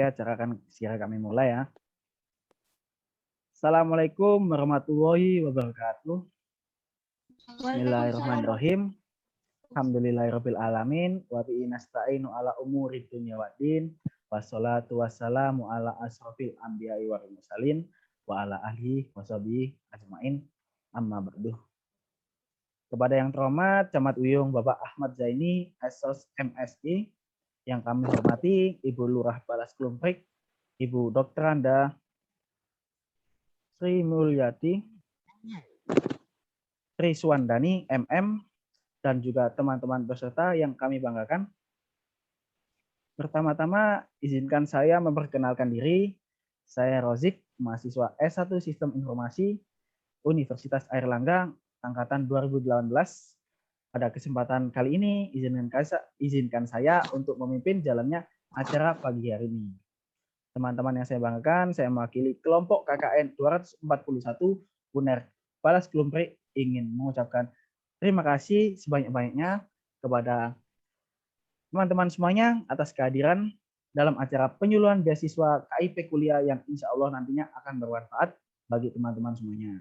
acara akan segera kami mulai ya. Assalamualaikum warahmatullahi wabarakatuh. Bismillahirrahmanirrahim. Alhamdulillahirabbil alamin wa bihi nasta'inu ala umuri dunya waddin. Wassalatu wassalamu ala asrofil anbiya'i wal mursalin wa ala alihi washabihi ajmain. Amma ba'du. Kepada yang terhormat Camat Uyung Bapak Ahmad Zaini, Asos MSI, yang kami hormati Ibu Lurah Balas Klumprik, Ibu Dr. Anda Sri Mulyati, Sri Suwandani, MM, dan juga teman-teman peserta yang kami banggakan. Pertama-tama, izinkan saya memperkenalkan diri. Saya Rozik, mahasiswa S1 Sistem Informasi, Universitas Airlangga, Angkatan 2018. Pada kesempatan kali ini, izinkan saya untuk memimpin jalannya acara pagi hari ini. Teman-teman yang saya banggakan, saya mewakili kelompok KKN 241 UNER Balas Klumprik ingin mengucapkan terima kasih sebanyak-banyaknya kepada teman-teman semuanya atas kehadiran dalam acara penyuluhan beasiswa KIP kuliah yang insya Allah nantinya akan bermanfaat bagi teman-teman semuanya.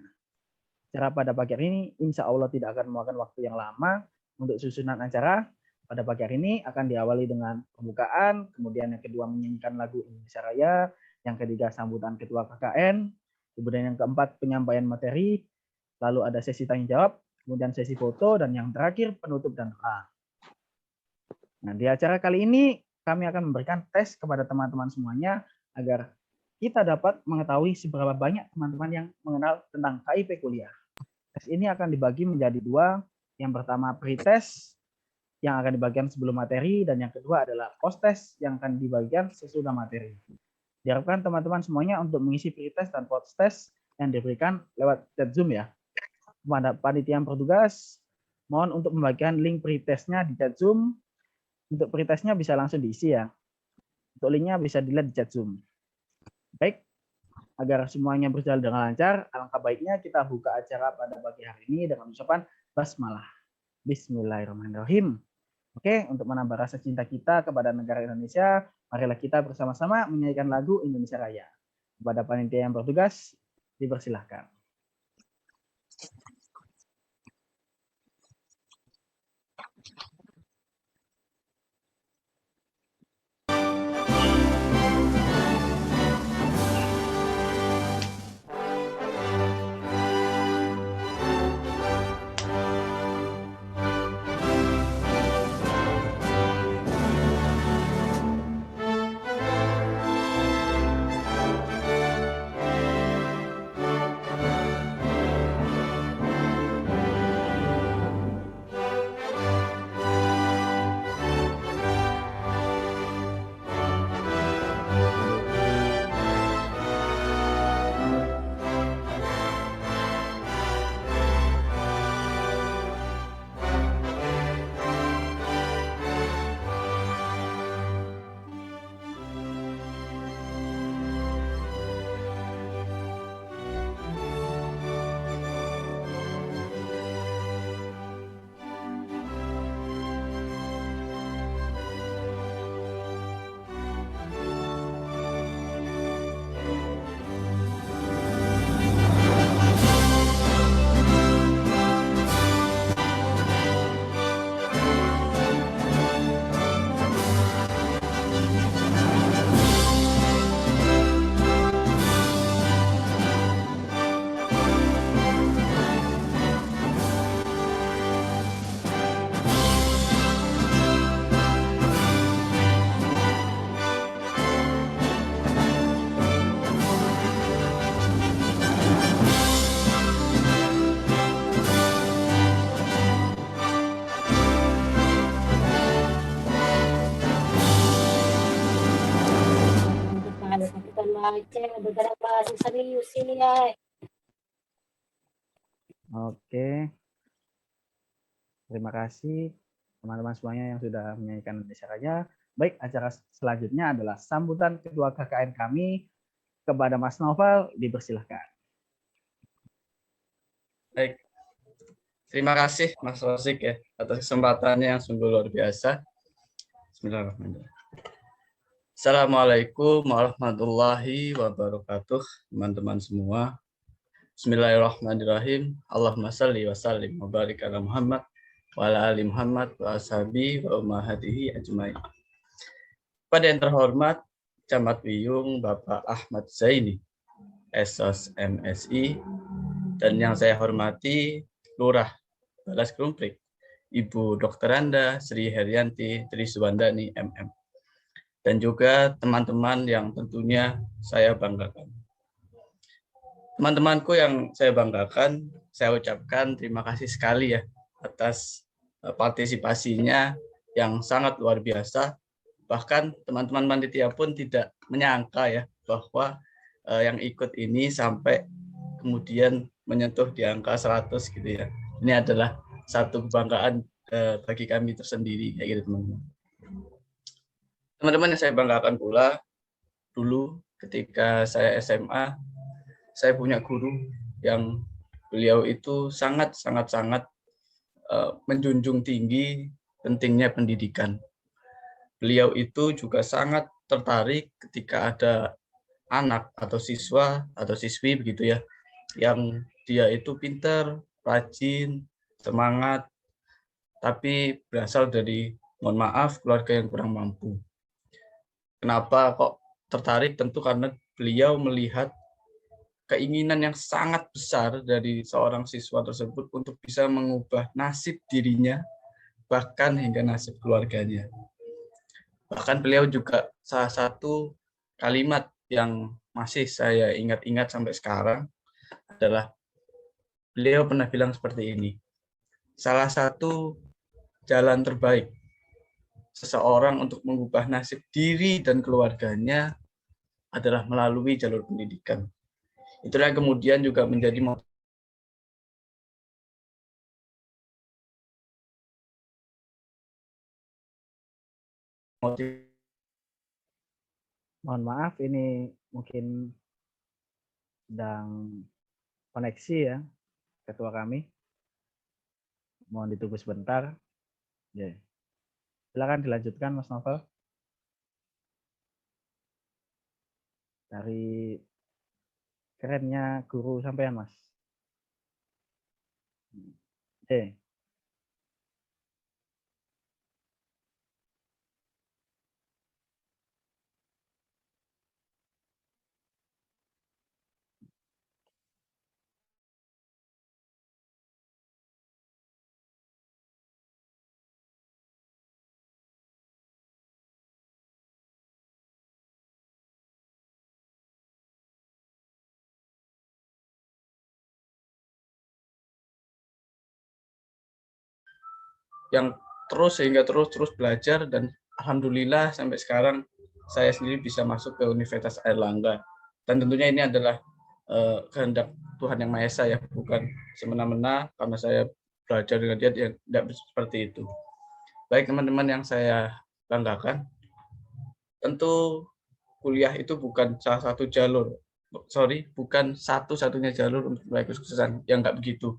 Acara pada pagi hari ini insya Allah tidak akan memakan waktu yang lama. Untuk susunan acara pada pagi hari ini akan diawali dengan pembukaan, kemudian yang kedua menyanyikan lagu Indonesia Raya, yang ketiga sambutan ketua KKN, kemudian yang keempat penyampaian materi, lalu ada sesi tanya jawab, kemudian sesi foto, dan yang terakhir penutup dan doa. Nah, di acara kali ini kami akan memberikan tes kepada teman-teman semuanya agar kita dapat mengetahui seberapa banyak teman-teman yang mengenal tentang KIP kuliah. Tes ini akan dibagi menjadi dua. Yang pertama pre-test yang akan dibagikan sebelum materi, dan yang kedua adalah post-test yang akan dibagikan sesudah materi. Diharapkan teman-teman semuanya untuk mengisi pre-test dan post-test yang diberikan lewat chat Zoom ya. Kepada panitia yang bertugas, mohon untuk membagikan link pre-testnya di chat Zoom. Untuk pre-testnya bisa langsung diisi ya. Untuk linknya bisa dilihat di chat Zoom. Baik, agar semuanya berjalan dengan lancar, alangkah baiknya kita buka acara pada pagi hari ini dengan ucapan basmalah. Bismillahirrahmanirrahim. Oke, untuk menambah rasa cinta kita kepada negara Indonesia, marilah kita bersama-sama menyanyikan lagu Indonesia Raya. Kepada panitia yang bertugas, dipersilahkan. Bahasa serius ini ya. Oke. Terima kasih teman-teman semuanya yang sudah menyanyikan Indonesia Raya. Baik, acara selanjutnya adalah sambutan ketua KKN kami kepada Mas Novel, dipersilahkan. Baik. Terima kasih Mas Rosik atas kesempatannya yang sungguh luar biasa. Bismillahirrahmanirrahim. Assalamualaikum warahmatullahi wabarakatuh, teman-teman semua. Bismillahirrahmanirrahim. Allahumma salli wa sallim wa barik ala Muhammad wa ala ali Muhammad wa ashabi wa ummahatihi ajmain. Pada yang terhormat Camat Wiyung Bapak Ahmad Zaini, Esos MSI, dan yang saya hormati Lurah Balas Krumprik, Ibu Dr. Anda Sri Herianti Triswandani MM. Dan juga teman-teman yang tentunya saya banggakan. Teman-temanku yang saya banggakan, saya ucapkan terima kasih sekali ya atas partisipasinya yang sangat luar biasa. Bahkan teman-teman panitia pun tidak menyangka ya bahwa yang ikut ini sampai kemudian menyentuh di angka 100 gitu ya. Ini adalah satu kebanggaan bagi kami tersendiri kayak gitu teman-teman. Teman-teman yang saya banggakan pula, dulu ketika saya SMA, saya punya guru yang beliau itu sangat menjunjung tinggi pentingnya pendidikan. Beliau itu juga sangat tertarik ketika ada anak atau siswa atau siswi begitu ya, yang dia itu pintar, rajin, semangat, tapi berasal dari, mohon maaf, keluarga yang kurang mampu. Kenapa kok tertarik? Tentu karena beliau melihat keinginan yang sangat besar dari seorang siswa tersebut untuk bisa mengubah nasib dirinya, bahkan hingga nasib keluarganya. Bahkan beliau juga salah satu kalimat yang masih saya ingat-ingat sampai sekarang adalah beliau pernah bilang seperti ini, salah satu jalan terbaik seseorang untuk mengubah nasib diri dan keluarganya adalah melalui jalur pendidikan. Itulah yang kemudian juga menjadi motivasi. Mohon maaf, ini mungkin sedang koneksi ya, ketua kami. Mohon ditunggu sebentar. Ya. Silakan dilanjutkan, Mas Novel. Dari kerennya guru sampean, Mas. Oke. Yang terus belajar, dan alhamdulillah sampai sekarang saya sendiri bisa masuk ke Universitas Airlangga. Dan tentunya ini adalah kehendak Tuhan Yang Maha Esa ya, bukan semena-mena karena saya belajar dengan dia, tidak seperti itu. Baik teman-teman yang saya banggakan, tentu kuliah itu bukan salah satu jalur, bukan satu-satunya jalur untuk meraih kesuksesan, yang nggak begitu.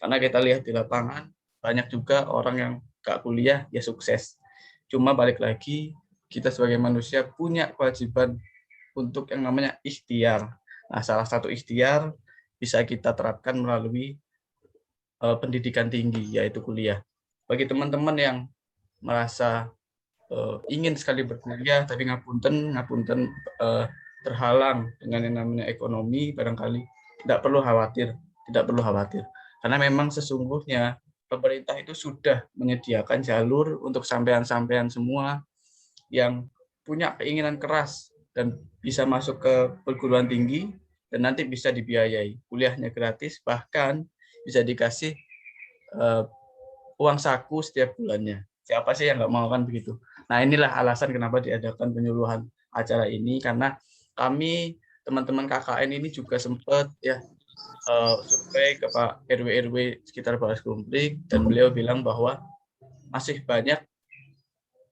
Karena kita lihat di lapangan, banyak juga orang yang nggak kuliah, ya sukses. Cuma balik lagi, kita sebagai manusia punya kewajiban untuk yang namanya ikhtiar. Nah, salah satu ikhtiar bisa kita terapkan melalui pendidikan tinggi, yaitu kuliah. Bagi teman-teman yang merasa ingin sekali berkuliah, tapi ngapunten terhalang dengan yang namanya ekonomi, barangkali tidak perlu khawatir. Karena memang sesungguhnya pemerintah itu sudah menyediakan jalur untuk sampean-sampean semua yang punya keinginan keras dan bisa masuk ke perguruan tinggi dan nanti bisa dibiayai. Kuliahnya gratis, bahkan bisa dikasih uang saku setiap bulannya. Siapa sih yang nggak mau kan begitu? Nah, inilah alasan kenapa diadakan penyuluhan acara ini, karena kami teman-teman KKN ini juga sempat ya survei ke Pak RW sekitar Balas Krumprik, dan beliau bilang bahwa masih banyak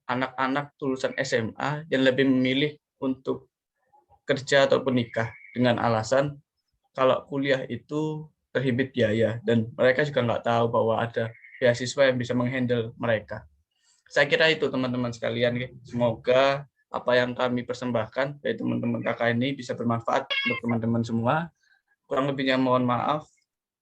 anak-anak lulusan SMA yang lebih memilih untuk kerja ataupun nikah dengan alasan kalau kuliah itu terhimpit biaya, dan mereka juga nggak tahu bahwa ada beasiswa yang bisa menghandle mereka. Saya kira itu teman-teman sekalian, semoga apa yang kami persembahkan dari teman-teman kakak ini bisa bermanfaat untuk teman-teman semua. Kurang lebihnya mohon maaf.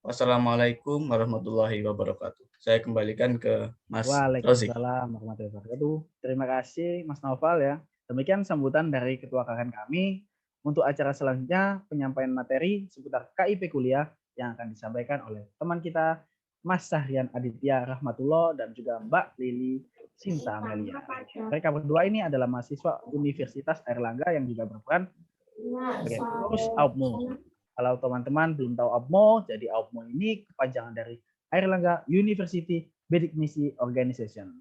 Wassalamualaikum warahmatullahi wabarakatuh. Saya kembalikan ke Mas Rozik. Waalaikumsalam warahmatullahi wabarakatuh. Terima kasih Mas Naufal ya. Demikian sambutan dari Ketua KKN kami. Untuk acara selanjutnya, penyampaian materi seputar KIP kuliah yang akan disampaikan oleh teman kita, Mas Sahrian Aditya Rahmatullah dan juga Mbak Lili Sinta Amelia. Mereka berdua ini adalah mahasiswa Universitas Airlangga yang juga berperan sebagai pengurus AUPMO. Kalau teman-teman belum tahu AUPMO, jadi AUPMO ini kepanjangan dari Airlangga University Bidik Misi Organization.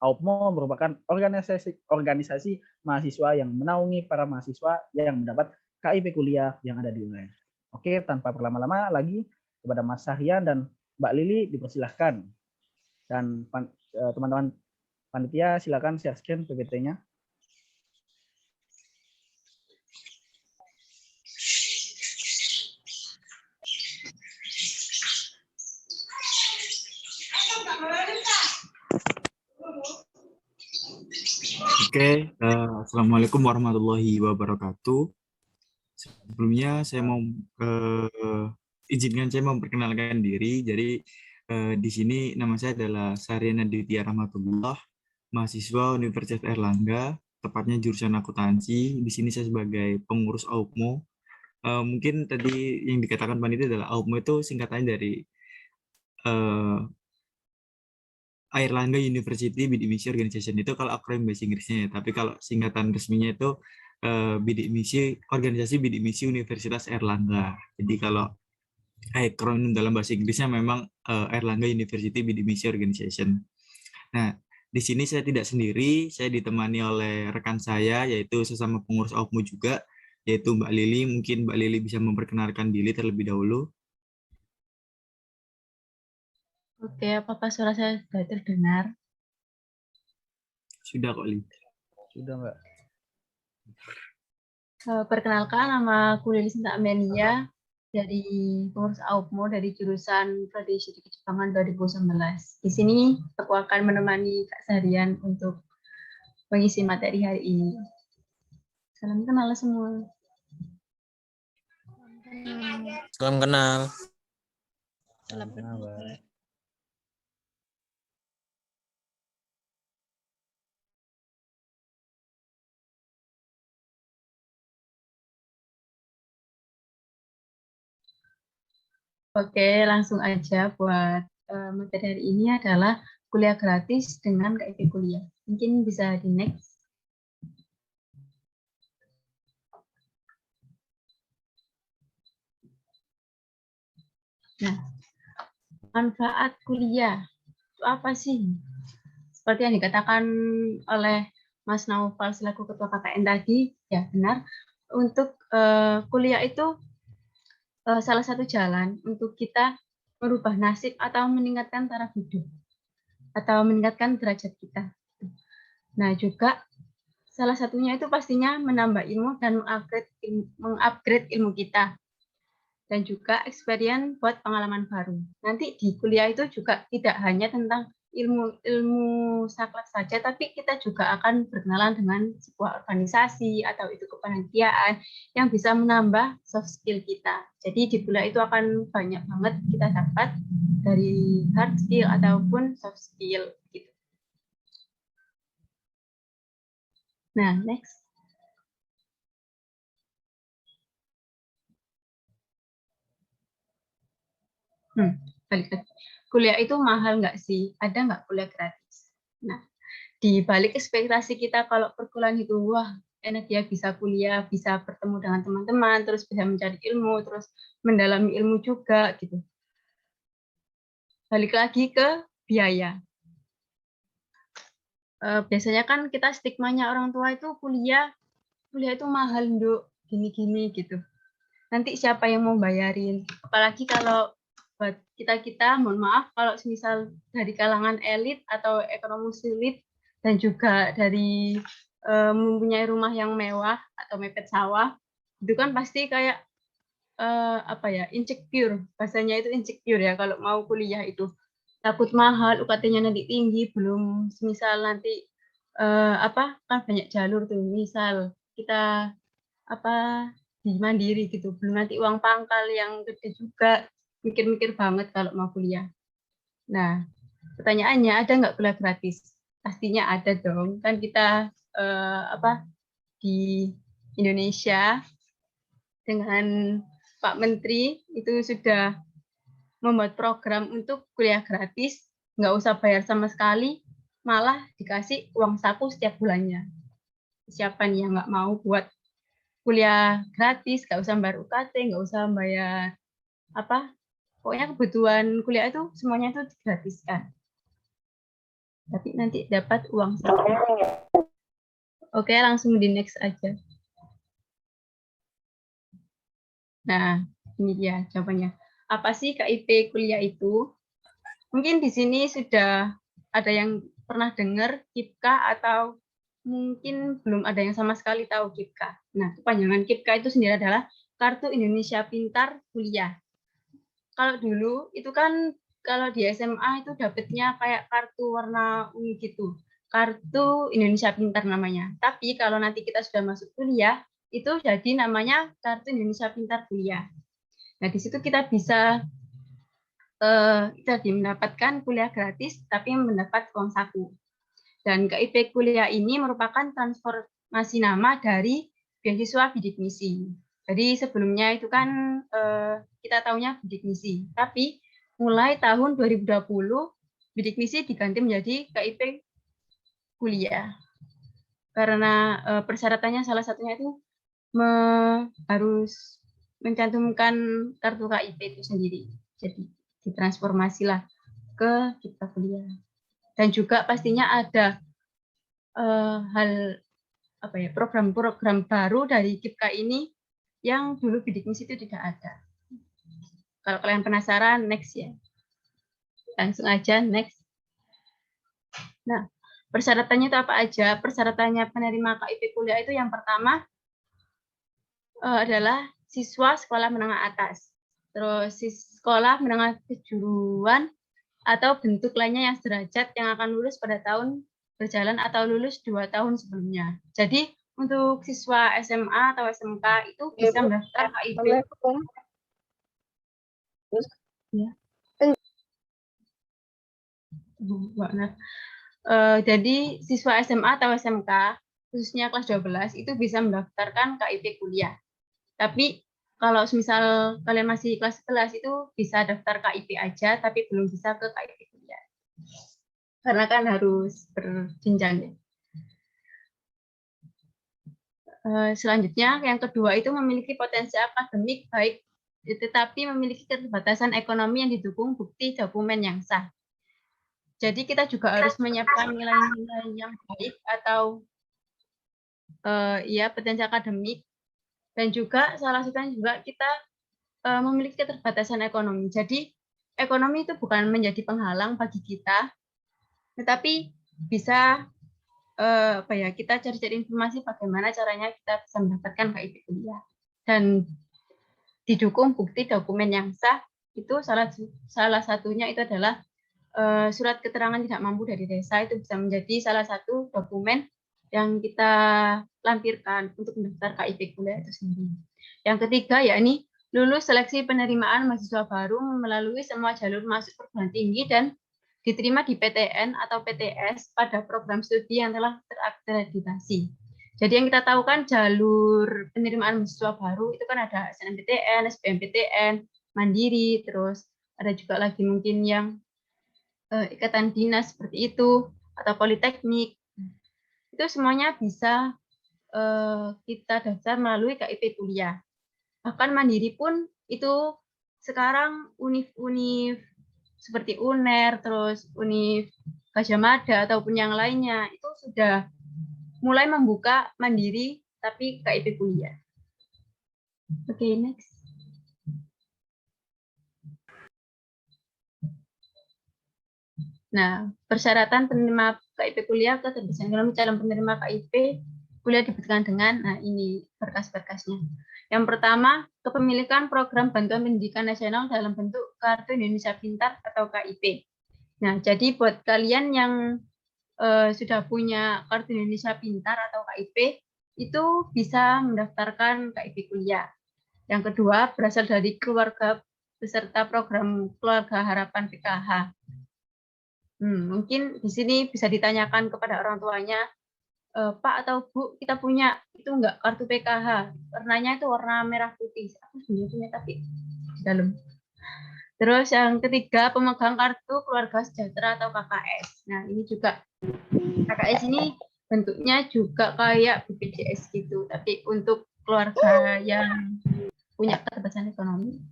AUPMO merupakan organisasi mahasiswa yang menaungi para mahasiswa yang mendapat KIP kuliah yang ada di UNER. Oke, tanpa berlama-lama lagi, kepada Mas Sahrian dan Mbak Lili dipersilahkan. Dan teman-teman panitia silakan share screen PPT-nya. Oke, Assalamualaikum warahmatullahi wabarakatuh. Sebelumnya saya mau izinkan saya memperkenalkan diri. Jadi di sini nama saya adalah Sahrian Aditya Rahmatullah, mahasiswa Universitas Airlangga, tepatnya jurusan akuntansi. Di sini saya sebagai pengurus AUPMO. Mungkin tadi yang dikatakan panitia adalah AUPMO itu singkatannya dari Airlangga University Bidik Misi Organization. Itu kalau akronim bahasa Inggrisnya ya. Tapi kalau singkatan resminya itu Bidik Misi Organisasi Bidik Misi Universitas Airlangga. Jadi kalau akronim dalam bahasa Inggrisnya memang Airlangga University Bidik Misi Organization. Nah, di sini saya tidak sendiri, saya ditemani oleh rekan saya yaitu sesama pengurus AUPMO juga, yaitu Mbak Lili. Mungkin Mbak Lili bisa memperkenalkan diri terlebih dahulu. Oke, apakah suara saya sudah terdengar? Sudah kok, Li. Sudah, Mbak. Perkenalkan, nama aku Lili Sinta Amelia dari pengurus AUPMO dari jurusan Prodi Studi Kejepangan 2019. Di sini aku akan menemani Kak Sahrian untuk mengisi materi hari ini. Salam kenal semua. Salam kenal. Salam kenal, Mbak. Oke, langsung aja buat materi hari ini adalah kuliah gratis dengan KIP kuliah. Mungkin bisa di next. Nah, manfaat kuliah itu apa sih? Seperti yang dikatakan oleh Mas Naufal selaku Ketua KKN tadi, ya benar. Untuk kuliah itu salah satu jalan untuk kita merubah nasib atau meningkatkan taraf hidup atau meningkatkan derajat kita. Nah, juga salah satunya itu pastinya menambah ilmu dan mengupgrade ilmu kita. Dan juga experience buat pengalaman baru. Nanti di kuliah itu juga tidak hanya tentang ilmu saklek saja, tapi kita juga akan berkenalan dengan sebuah organisasi atau itu kepanitiaan yang bisa menambah soft skill kita. Jadi di kuliah itu akan banyak banget kita dapat dari hard skill ataupun soft skill gitu. Nah, next. Balik lagi. Kuliah itu mahal nggak sih? Ada nggak kuliah gratis? Nah, di balik ekspektasi kita kalau perkuliahan itu, wah, enak ya bisa kuliah, bisa bertemu dengan teman-teman, terus bisa mencari ilmu, terus mendalami ilmu juga, gitu. Balik lagi ke biaya. Biasanya kan kita stigmanya orang tua itu kuliah itu mahal, Nduk, gini-gini, gitu. Nanti siapa yang mau bayarin? Apalagi kalau buat kita mohon maaf kalau misal dari kalangan elit atau ekonomi sulit dan juga dari mempunyai rumah yang mewah atau mepet sawah, itu kan pasti kayak insecure, bahasanya itu insecure ya kalau mau kuliah itu takut mahal, UKT-nya nanti tinggi, belum misal nanti kan banyak jalur tuh. Misal kita di mandiri gitu, belum nanti uang pangkal yang gede juga, mikir-mikir banget kalau mau kuliah. Nah, pertanyaannya ada nggak kuliah gratis? Pastinya ada dong. Kan kita di Indonesia dengan Pak Menteri itu sudah membuat program untuk kuliah gratis, nggak usah bayar sama sekali, malah dikasih uang saku setiap bulannya. Siapa nih yang nggak mau buat kuliah gratis, nggak usah bayar UKT, nggak usah bayar pokoknya kebutuhan kuliah itu semuanya itu digratiskan. Tapi nanti dapat uang saku. Oke, langsung di next aja. Nah, ini dia jawabannya. Apa sih KIP kuliah itu? Mungkin di sini sudah ada yang pernah dengar KIPKA atau mungkin belum ada yang sama sekali tahu KIPKA. Nah, kepanjangan KIPKA itu sendiri adalah Kartu Indonesia Pintar Kuliah. Kalau dulu itu kan kalau di SMA itu dapatnya kayak kartu warna ungu gitu. Kartu Indonesia Pintar namanya. Tapi kalau nanti kita sudah masuk kuliah, itu jadi namanya Kartu Indonesia Pintar Kuliah. Nah, di situ kita bisa mendapatkan kuliah gratis, tapi mendapat uang saku. Dan KIP kuliah ini merupakan transformasi nama dari beasiswa bidik misi. Jadi sebelumnya itu kan kita tahunya bidik misi, tapi mulai tahun 2020 bidik misi diganti menjadi KIP kuliah. Karena persyaratannya salah satunya itu harus mencantumkan kartu KIP itu sendiri. Jadi ditransformasilah ke kita kuliah. Dan juga pastinya ada program-program baru dari KIPKA ini yang dulu bidik misi itu tidak ada. Kalau kalian penasaran, next ya. Langsung aja next. Nah, persyaratannya itu apa aja? Persyaratannya penerima KIP kuliah itu yang pertama adalah siswa sekolah menengah atas. Terus sekolah menengah kejuruan atau bentuk lainnya yang sederajat yang akan lulus pada tahun berjalan atau lulus 2 tahun sebelumnya. Jadi untuk siswa SMA atau SMK itu bisa mendaftar KIP. Ya. Jadi siswa SMA atau SMK khususnya kelas 12 itu bisa mendaftarkan KIP kuliah. Tapi kalau misal kalian masih kelas 11 itu bisa daftar KIP aja, tapi belum bisa ke KIP kuliah. Karena kan harus berjenjang ya. Selanjutnya, yang kedua itu memiliki potensi akademik baik, tetapi memiliki keterbatasan ekonomi yang didukung bukti dokumen yang sah. Jadi kita juga harus menyiapkan nilai-nilai yang baik atau potensi akademik. Dan juga salah satunya juga kita memiliki keterbatasan ekonomi. Jadi ekonomi itu bukan menjadi penghalang bagi kita, tetapi bisa kita cari-cari informasi bagaimana caranya kita bisa mendapatkan KIP kuliah. Dan didukung bukti dokumen yang sah, itu salah satunya itu adalah surat keterangan tidak mampu dari desa, itu bisa menjadi salah satu dokumen yang kita lampirkan untuk mendaftar KIP kuliah itu sendiri. Yang ketiga, yakni lulus seleksi penerimaan mahasiswa baru melalui semua jalur masuk perguruan tinggi dan diterima di PTN atau PTS pada program studi yang telah terakreditasi. Jadi yang kita tahu kan jalur penerimaan mahasiswa baru itu kan ada SNMPTN, SBMPTN, Mandiri, terus ada juga lagi mungkin yang ikatan dinas seperti itu, atau politeknik. Itu semuanya bisa kita daftar melalui KIP kuliah. Bahkan Mandiri pun itu sekarang univ-univ seperti UNER, terus Univ Gajah Mada ataupun yang lainnya itu sudah mulai membuka Mandiri tapi KIP kuliah. Oke, next. Nah, persyaratan penerima KIP kuliah atau keterbatasan ekonomi calon penerima KIP kuliah dibutuhkan dengan, ini berkas-berkasnya. Yang pertama, kepemilikan program bantuan pendidikan nasional dalam bentuk Kartu Indonesia Pintar atau KIP. Nah, jadi buat kalian yang sudah punya Kartu Indonesia Pintar atau KIP, itu bisa mendaftarkan KIP kuliah. Yang kedua, berasal dari keluarga beserta program Keluarga Harapan PKH. Mungkin di sini bisa ditanyakan kepada orang tuanya, Pak atau Bu, kita punya itu enggak kartu PKH? Warnanya itu warna merah putih. Aku sebenarnya punya tapi di dalam. Terus yang ketiga, pemegang kartu Keluarga Sejahtera atau KKS. Nah, ini juga KKS ini bentuknya juga kayak BPJS gitu, tapi untuk keluarga yang punya keterbatasan ekonomi.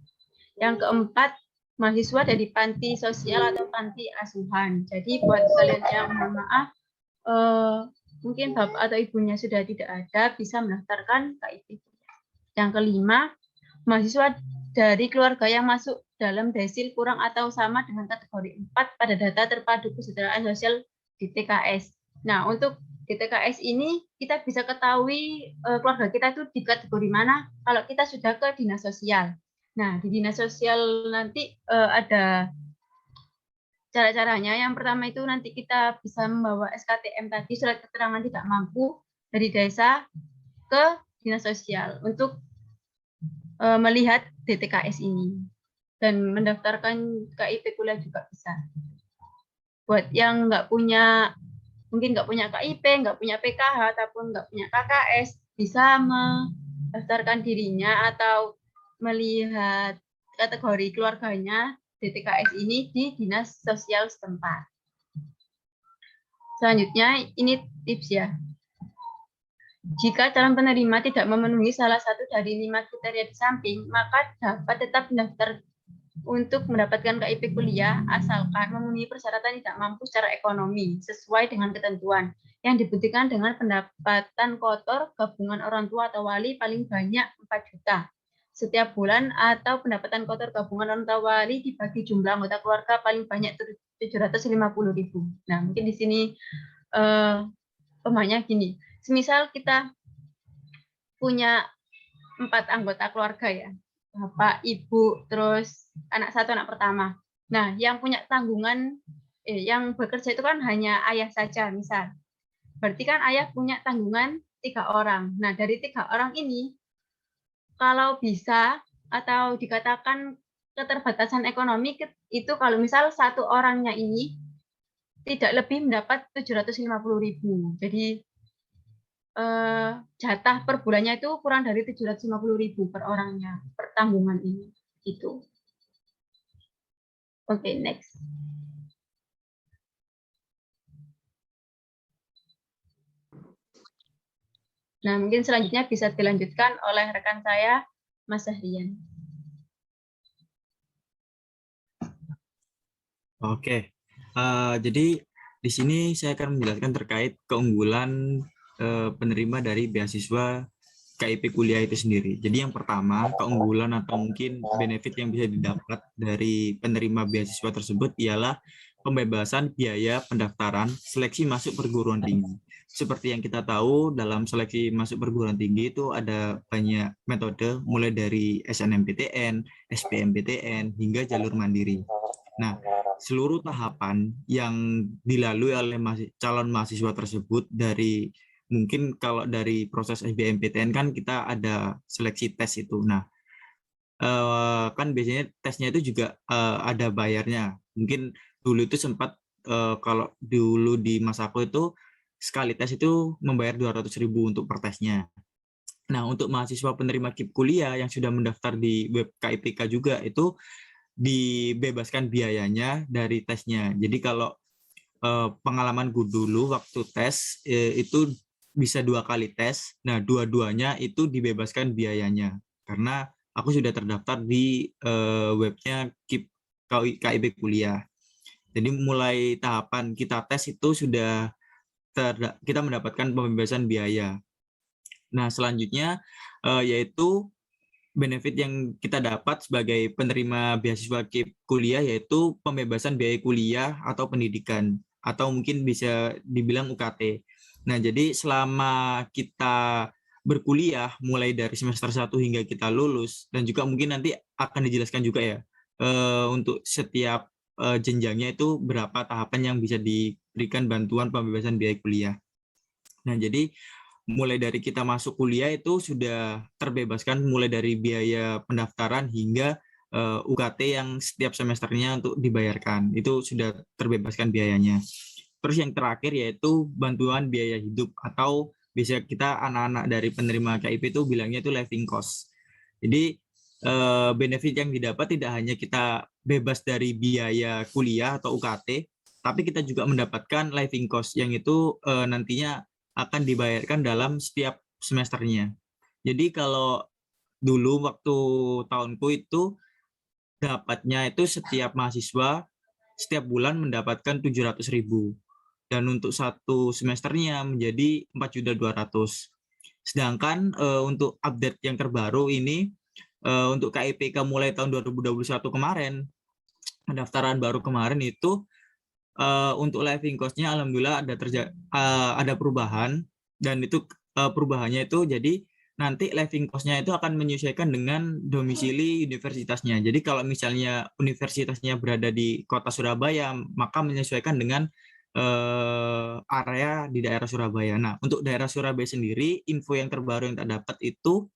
Yang keempat, mahasiswa dari panti sosial atau panti asuhan. Jadi buat kalian yang mohon maaf, mungkin bapak atau ibunya sudah tidak ada, bisa mendaftarkan KIP. Yang kelima, mahasiswa dari keluarga yang masuk dalam desil kurang atau sama dengan kategori 4 pada data terpadu kesejahteraan sosial di TKS. Nah, untuk di TKS ini kita bisa ketahui keluarga kita itu di kategori mana kalau kita sudah ke dinas sosial. Nah, di dinas sosial nanti ada cara-caranya. Yang pertama itu nanti kita bisa membawa SKTM tadi, surat keterangan tidak mampu dari desa ke dinas sosial untuk melihat DTKS ini. Dan mendaftarkan KIP kuliah juga bisa. Buat yang mungkin nggak punya KIP, nggak punya PKH, ataupun nggak punya KKS, bisa mendaftarkan dirinya atau melihat kategori keluarganya DTKS ini di dinas sosial setempat. Selanjutnya, ini tips ya. Jika calon penerima tidak memenuhi salah satu dari 5 kriteria di samping, maka dapat tetap mendaftar untuk mendapatkan KIP kuliah asalkan memenuhi persyaratan tidak mampu secara ekonomi sesuai dengan ketentuan yang dibuktikan dengan pendapatan kotor gabungan orang tua atau wali paling banyak 4 juta setiap bulan atau pendapatan kotor gabungan orang tua wali dibagi jumlah anggota keluarga paling banyak 750.000. Nah, mungkin di sini pemahamannya gini. Semisal kita punya 4 anggota keluarga ya, bapak, ibu, terus anak satu, anak pertama. Nah, yang punya tanggungan, yang bekerja itu kan hanya ayah saja, misal. Berarti kan ayah punya tanggungan 3 orang. Nah, dari 3 orang ini, kalau bisa atau dikatakan keterbatasan ekonomi itu kalau misal 1 orangnya ini tidak lebih mendapat 750.000. Jadi jatah per bulannya itu kurang dari 750.000 per orangnya per tanggungan ini gitu. Oke, next. Nah, mungkin selanjutnya bisa dilanjutkan oleh rekan saya, Mas Sahrian. Oke, jadi di sini saya akan menjelaskan terkait keunggulan penerima dari beasiswa KIP kuliah itu sendiri. Jadi yang pertama, keunggulan atau mungkin benefit yang bisa didapat dari penerima beasiswa tersebut ialah pembebasan biaya pendaftaran seleksi masuk perguruan tinggi. Seperti yang kita tahu, dalam seleksi masuk perguruan tinggi itu ada banyak metode, mulai dari SNMPTN, SBMPTN, hingga jalur mandiri. Nah, seluruh tahapan yang dilalui oleh calon mahasiswa tersebut dari mungkin kalau dari proses SBMPTN kan kita ada seleksi tes itu. Nah, kan biasanya tesnya itu juga ada bayarnya. Mungkin dulu itu sempat kalau dulu di masaku itu sekali tes itu membayar 200.000 untuk per tesnya. Nah, untuk mahasiswa penerima KIP kuliah yang sudah mendaftar di web KIPK juga itu dibebaskan biayanya dari tesnya. Jadi kalau pengalamanku dulu waktu tes itu bisa 2 kali tes. Nah, dua-duanya itu dibebaskan biayanya karena aku sudah terdaftar di webnya KIP kuliah. Jadi mulai tahapan kita tes itu sudah kita mendapatkan pembebasan biaya. Nah, selanjutnya yaitu benefit yang kita dapat sebagai penerima beasiswa KIP kuliah yaitu pembebasan biaya kuliah atau pendidikan atau mungkin bisa dibilang UKT. Nah, jadi selama kita berkuliah mulai dari semester 1 hingga kita lulus dan juga mungkin nanti akan dijelaskan juga ya untuk setiap jenjangnya itu berapa tahapan yang bisa diberikan bantuan pembebasan biaya kuliah. Nah, jadi mulai dari kita masuk kuliah itu sudah terbebaskan mulai dari biaya pendaftaran hingga UKT yang setiap semesternya untuk dibayarkan. Itu sudah terbebaskan biayanya. Terus yang terakhir yaitu bantuan biaya hidup atau biasa kita anak-anak dari penerima KIP itu bilangnya itu living cost. Jadi benefit yang didapat tidak hanya kita bebas dari biaya kuliah atau UKT, tapi kita juga mendapatkan living cost yang itu nantinya akan dibayarkan dalam setiap semesternya. Jadi kalau dulu waktu tahunku itu dapatnya itu setiap mahasiswa setiap bulan mendapatkan 700.000 dan untuk satu semesternya menjadi 4.200.000. Sedangkan untuk update yang terbaru ini untuk KIPK mulai tahun 2021 kemarin, pendaftaran baru kemarin itu untuk living cost-nya alhamdulillah ada perubahan dan itu perubahannya itu jadi nanti living cost-nya itu akan menyesuaikan dengan domisili universitasnya. Jadi kalau misalnya universitasnya berada di kota Surabaya, maka menyesuaikan dengan area di daerah Surabaya. Nah, untuk daerah Surabaya sendiri, info yang terbaru yang tak dapat itu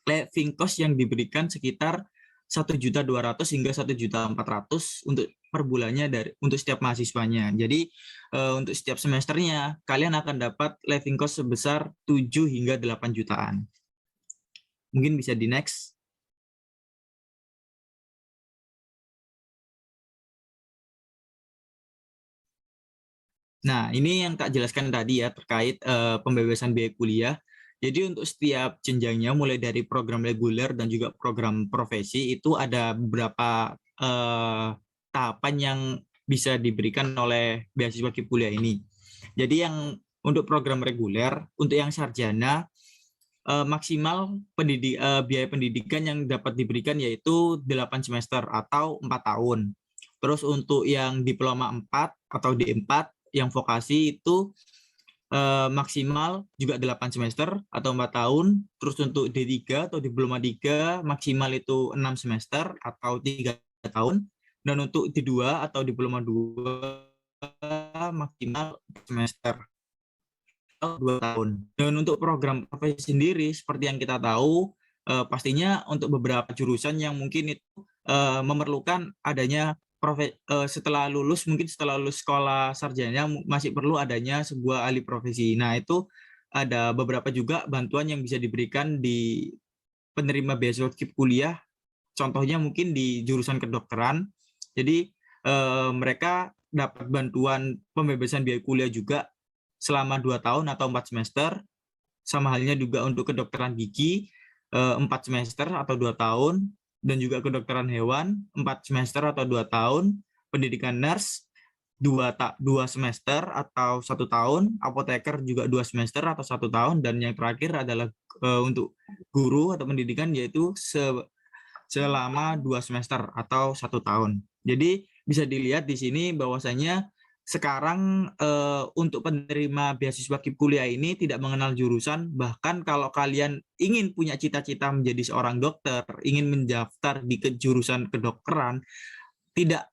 living cost yang diberikan sekitar 1.200.000 hingga 1.400.000 untuk per bulannya untuk setiap mahasiswanya. Jadi untuk setiap semesternya kalian akan dapat living cost sebesar 7 hingga 8 jutaan. Mungkin bisa di next. Nah, ini yang Kak jelaskan tadi ya terkait pembebasan biaya kuliah. Jadi untuk setiap jenjangnya mulai dari program reguler dan juga program profesi itu ada beberapa tahapan yang bisa diberikan oleh beasiswa KIP kuliah ini. Jadi yang untuk program reguler, untuk yang sarjana maksimal biaya pendidikan yang dapat diberikan yaitu 8 semester atau 4 tahun. Terus untuk yang diploma 4 atau D4 yang vokasi itu maksimal juga 8 semester atau 4 tahun. Terus untuk D3 atau diploma 3 maksimal itu 6 semester atau 3 tahun. Dan untuk D2 atau diploma 2 maksimal semester atau 2 tahun. Dan untuk program profesi sendiri seperti yang kita tahu pastinya untuk beberapa jurusan yang mungkin itu memerlukan adanya setelah lulus sekolah sarjana masih perlu adanya sebuah ahli profesi. Nah, itu ada beberapa juga bantuan yang bisa diberikan di penerima beasiswa KIP kuliah. Contohnya mungkin di jurusan kedokteran. Jadi mereka dapat bantuan pembebasan biaya kuliah juga selama 2 tahun atau 4 semester. Sama halnya juga untuk kedokteran gigi 4 semester atau 2 tahun. Dan juga kedokteran hewan 4 semester atau 2 tahun, pendidikan nurse 2 semester atau 1 tahun, apoteker juga 2 semester atau 1 tahun, dan yang terakhir adalah untuk guru atau pendidikan yaitu selama 2 semester atau 1 tahun. Jadi bisa dilihat di sini bahwasanya sekarang untuk penerima beasiswa KIP kuliah ini tidak mengenal jurusan, bahkan kalau kalian ingin punya cita-cita menjadi seorang dokter, ingin mendaftar di jurusan kedokteran, tidak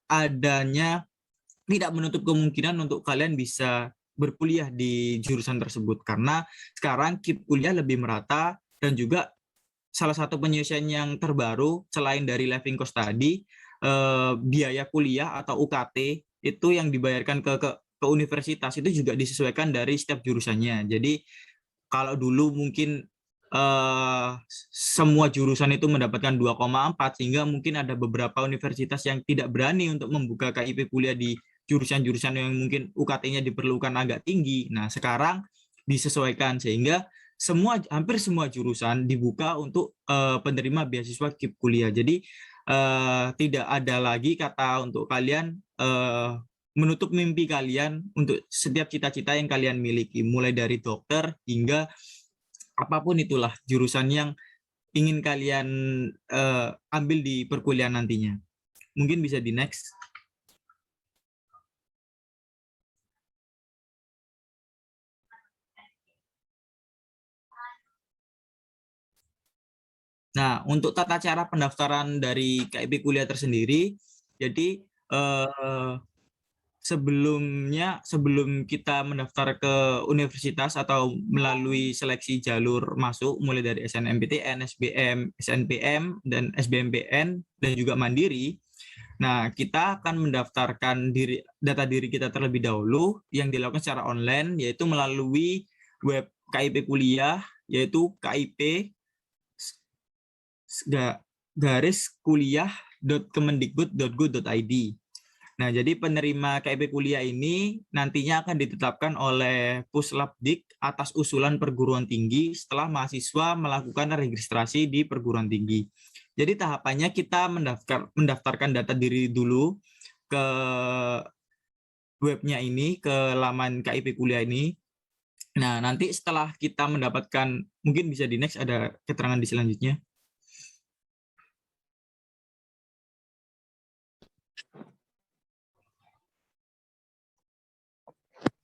menutup kemungkinan untuk kalian bisa berkuliah di jurusan tersebut, karena sekarang KIP kuliah lebih merata dan juga salah satu penyesuaian yang terbaru selain dari living cost tadi, biaya kuliah atau UKT itu yang dibayarkan ke universitas itu juga disesuaikan dari setiap jurusannya. Jadi kalau dulu mungkin semua jurusan itu mendapatkan 2,4 sehingga mungkin ada beberapa universitas yang tidak berani untuk membuka KIP kuliah di jurusan-jurusan yang mungkin UKT-nya diperlukan agak tinggi. Nah, sekarang disesuaikan sehingga hampir semua jurusan dibuka untuk penerima beasiswa KIP kuliah. Jadi tidak ada lagi kata untuk kalian menutup mimpi kalian untuk setiap cita-cita yang kalian miliki, mulai dari dokter hingga apapun itulah jurusan yang ingin kalian ambil di perkuliahan nantinya. Mungkin bisa di next. Nah, untuk tata cara pendaftaran dari KIP kuliah tersendiri, jadi eh, sebelum kita mendaftar ke universitas atau melalui seleksi jalur masuk mulai dari SNMPTN, SBM, SNPM, dan SBMPN, dan juga Mandiri. Nah, kita akan mendaftarkan data diri kita terlebih dahulu yang dilakukan secara online, yaitu melalui web KIP kuliah, yaitu KIP kuliah.kemendikbud.go.id. Nah, jadi penerima KIP kuliah ini nantinya akan ditetapkan oleh Puslapdik atas usulan perguruan tinggi setelah mahasiswa melakukan registrasi di perguruan tinggi. Jadi tahapannya kita mendaftarkan data diri dulu ke webnya ini, ke laman KIP kuliah ini. Nah, nanti setelah kita mendapatkan, mungkin bisa di next, ada keterangan di selanjutnya.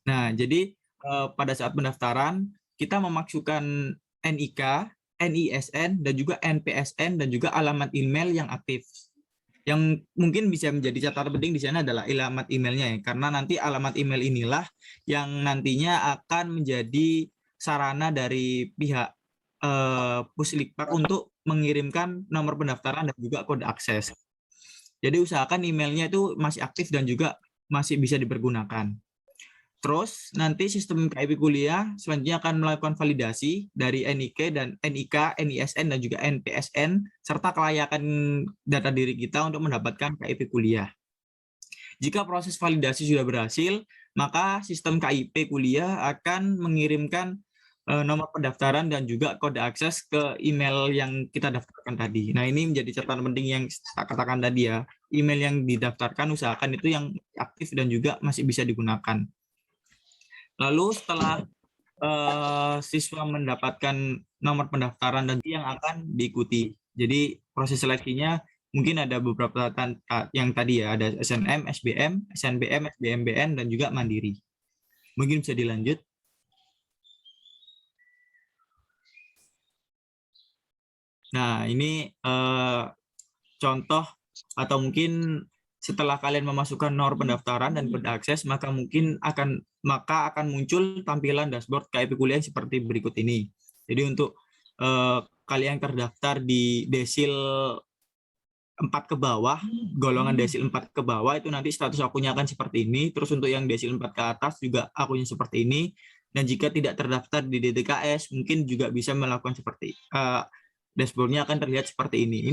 Nah, jadi pada saat pendaftaran kita memasukkan NIK, NISN, dan juga NPSN, dan juga alamat email yang aktif. Yang mungkin bisa menjadi catatan penting di sana adalah alamat emailnya ya, karena nanti alamat email inilah yang nantinya akan menjadi sarana dari pihak Puslikpak untuk mengirimkan nomor pendaftaran dan juga kode akses. Jadi usahakan emailnya itu masih aktif dan juga masih bisa dipergunakan. Terus nanti sistem KIP kuliah selanjutnya akan melakukan validasi dari NIK, NISN, dan juga NPSN, serta kelayakan data diri kita untuk mendapatkan KIP kuliah. Jika proses validasi sudah berhasil, maka sistem KIP kuliah akan mengirimkan nomor pendaftaran dan juga kode akses ke email yang kita daftarkan tadi. Nah, ini menjadi catatan penting yang saya katakan tadi ya. Email yang didaftarkan usahakan itu yang aktif dan juga masih bisa digunakan. Lalu setelah siswa mendapatkan nomor pendaftaran dan yang akan diikuti. Jadi proses seleksinya mungkin ada beberapa yang tadi ya, ada SNM, SBM, SNBM, SBMPN, dan juga Mandiri. Mungkin bisa dilanjut. Nah, ini contoh atau mungkin setelah kalian memasukkan nomor pendaftaran dan kode akses, maka akan muncul tampilan dashboard KIP kuliah seperti berikut ini. Jadi untuk kalian yang terdaftar di desil 4 ke bawah, golongan desil 4 ke bawah itu nanti status akunnya akan seperti ini. Terus untuk yang desil 4 ke atas juga akunnya seperti ini. Dan jika tidak terdaftar di DTKS, mungkin juga bisa melakukan seperti dashboardnya akan terlihat seperti ini.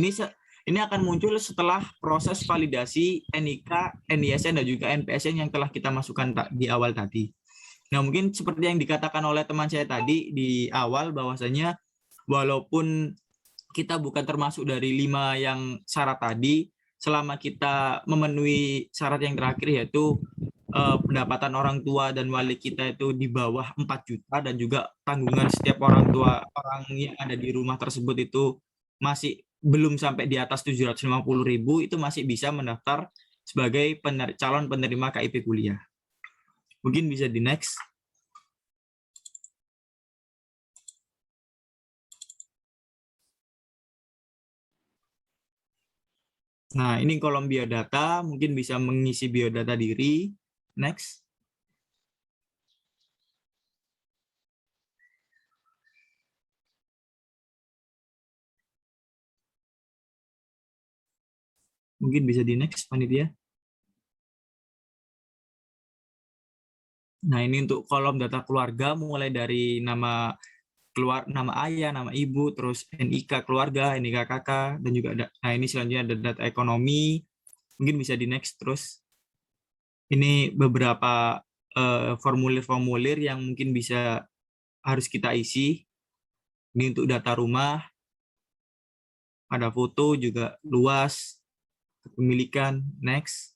Ini akan muncul setelah proses validasi NIK, NISN, dan juga NPSN yang telah kita masukkan di awal tadi. Nah, mungkin seperti yang dikatakan oleh teman saya tadi di awal, bahwasanya walaupun kita bukan termasuk dari 5 yang syarat tadi, selama kita memenuhi syarat yang terakhir, yaitu pendapatan orang tua dan wali kita itu di bawah 4 juta, dan juga tanggungan setiap orang yang ada di rumah tersebut itu masih belum sampai di atas 750.000, itu masih bisa mendaftar sebagai calon penerima KIP kuliah. Mungkin bisa di next. Nah, ini kolom biodata, mungkin bisa mengisi biodata diri. Next. Mungkin bisa di next, panitia. Nah, ini untuk kolom data keluarga, mulai dari nama ayah, nama ibu, terus NIK keluarga, NIK kakak, dan juga ada. Nah, ini selanjutnya ada data ekonomi. Mungkin bisa di next terus. Ini beberapa formulir-formulir yang mungkin harus kita isi. Ini untuk data rumah, ada foto juga, luas, kepemilikan. Next.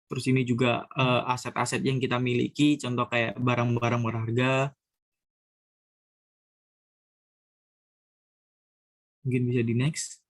Terus ini juga aset-aset yang kita miliki, contoh kayak barang-barang berharga. Mungkin bisa di next.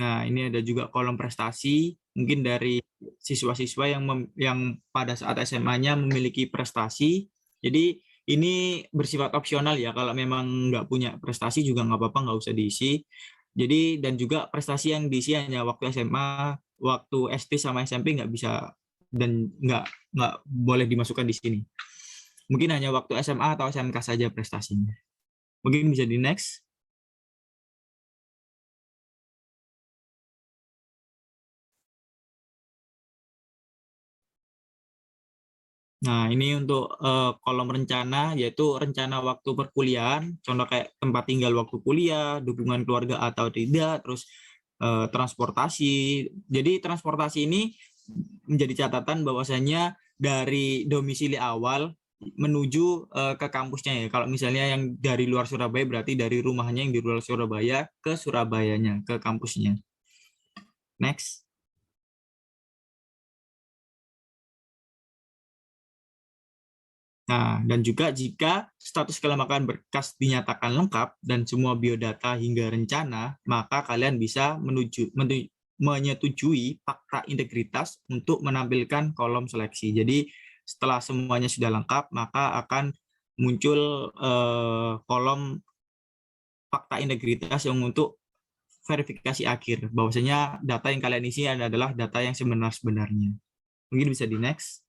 Nah, ini ada juga kolom prestasi, mungkin dari siswa-siswa yang pada saat SMA-nya memiliki prestasi. Jadi ini bersifat opsional ya, kalau memang nggak punya prestasi juga nggak apa-apa, nggak usah diisi. Jadi dan juga prestasi yang diisi hanya waktu SMA, waktu SD sama SMP nggak bisa dan nggak boleh dimasukkan di sini. Mungkin hanya waktu SMA atau SMK saja prestasinya. Mungkin bisa di next. Nah, ini untuk kolom rencana, yaitu rencana waktu perkuliahan, contoh kayak tempat tinggal waktu kuliah, dukungan keluarga atau tidak, terus transportasi. Jadi transportasi ini menjadi catatan bahwasanya dari domisili awal menuju ke kampusnya ya. Kalau misalnya yang dari luar Surabaya berarti dari rumahnya yang di luar Surabaya ke Surabayanya, ke kampusnya. Next. Nah, dan juga jika status kelengkapan berkas dinyatakan lengkap dan semua biodata hingga rencana, maka kalian bisa menyetujui fakta integritas untuk menampilkan kolom seleksi. Jadi setelah semuanya sudah lengkap, maka akan muncul kolom fakta integritas yang untuk verifikasi akhir, bahwasanya data yang kalian isi adalah data yang sebenar-benarnya. Mungkin bisa di next.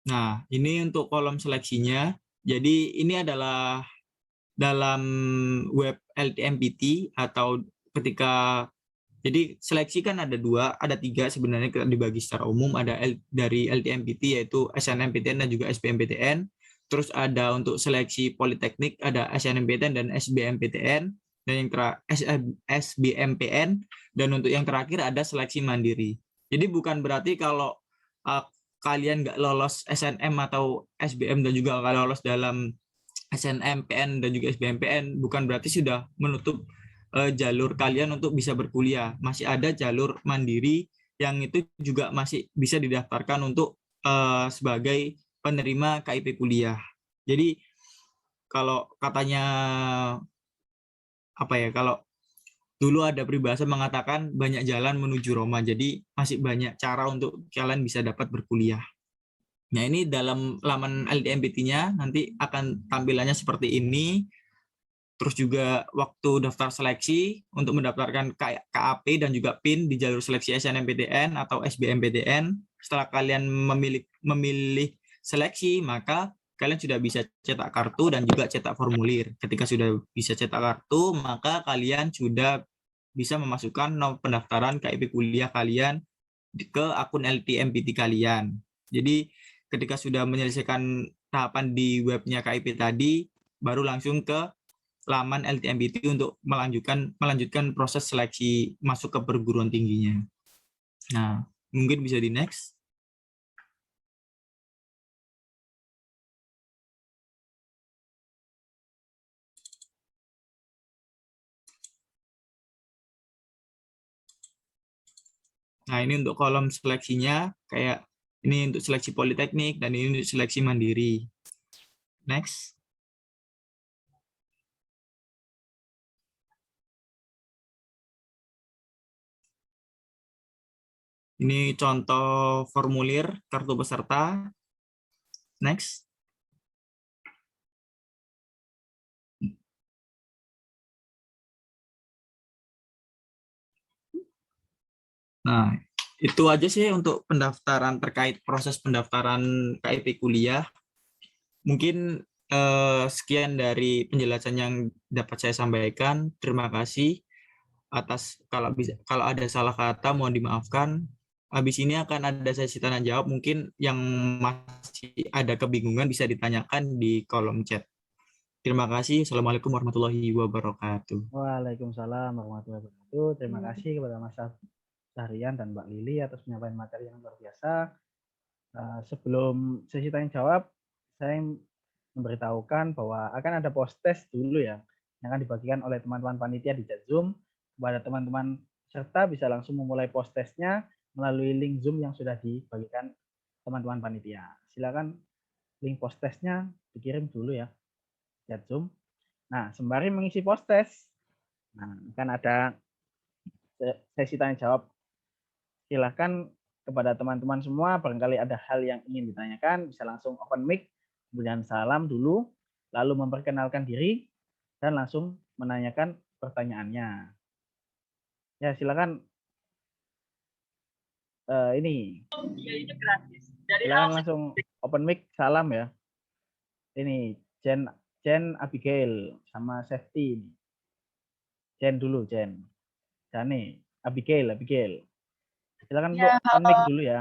Nah, ini untuk kolom seleksinya. Jadi ini adalah dalam web LTMPT atau ketika jadi seleksi kan ada ada tiga sebenarnya dibagi secara umum, ada dari LTMPT yaitu SNMPTN dan juga SBMPTN. Terus ada untuk seleksi politeknik ada SNMPTN dan SBMPTN dan yang SBMPN, dan untuk yang terakhir ada seleksi mandiri. Jadi bukan berarti kalau kalian nggak lolos SNM atau SBM dan juga nggak lolos dalam SNMPN dan juga SBMPN, bukan berarti sudah menutup jalur kalian untuk bisa berkuliah. Masih ada jalur mandiri yang itu juga masih bisa didaftarkan untuk sebagai penerima KIP kuliah. Jadi kalau katanya apa ya, kalau dulu ada peribahasa mengatakan banyak jalan menuju Roma, jadi masih banyak cara untuk kalian bisa dapat berkuliah. Nah, ini dalam laman LTMPT-nya nanti akan tampilannya seperti ini. Terus juga waktu daftar seleksi untuk mendaftarkan KAP dan juga PIN di jalur seleksi SNMPTN atau SBMPTN. Setelah kalian memilih seleksi, maka kalian sudah bisa cetak kartu dan juga cetak formulir. Ketika sudah bisa cetak kartu, maka kalian sudah bisa memasukkan nomor pendaftaran KIP kuliah kalian ke akun LTMPT kalian. Jadi ketika sudah menyelesaikan tahapan di webnya KIP tadi, baru langsung ke laman LTMPT untuk melanjutkan proses seleksi masuk ke perguruan tingginya. Nah, mungkin bisa di next. Nah, ini untuk kolom seleksinya, kayak ini untuk seleksi politeknik dan ini untuk seleksi mandiri. Next. Ini contoh formulir kartu peserta. Next. Nah, itu aja sih untuk pendaftaran terkait proses pendaftaran KIP kuliah. Mungkin sekian dari penjelasan yang dapat saya sampaikan. Terima kasih atas kalau ada salah kata mohon dimaafkan. Habis ini akan ada sesi tanya jawab. Mungkin yang masih ada kebingungan bisa ditanyakan di kolom chat. Terima kasih. Assalamualaikum warahmatullahi wabarakatuh. Waalaikumsalam warahmatullahi wabarakatuh. Terima kasih kepada Mas Syahrian dan Mbak Lili atas penyampaian materi yang luar biasa. Sebelum sesi tanya jawab, saya memberitahukan bahwa akan ada post test dulu ya, yang akan dibagikan oleh teman-teman panitia di chat Zoom. Kepada teman-teman peserta bisa langsung memulai post testnya melalui link Zoom yang sudah dibagikan teman-teman panitia. silakan link post testnya dikirim dulu ya, chat Zoom. Nah, sembari mengisi post test, nah, kan ada sesi tanya jawab. Silakan kepada teman-teman semua, barangkali ada hal yang ingin ditanyakan, bisa langsung open mic, kemudian salam dulu, lalu memperkenalkan diri, dan langsung menanyakan pertanyaannya. Ya, silakan. Ini. Silakan langsung open mic, salam ya. Ini Jen Abigail sama Safety. Jen dulu, Jen. Jane, Abigail. Silakan Ya, open mic halo. dulu ya.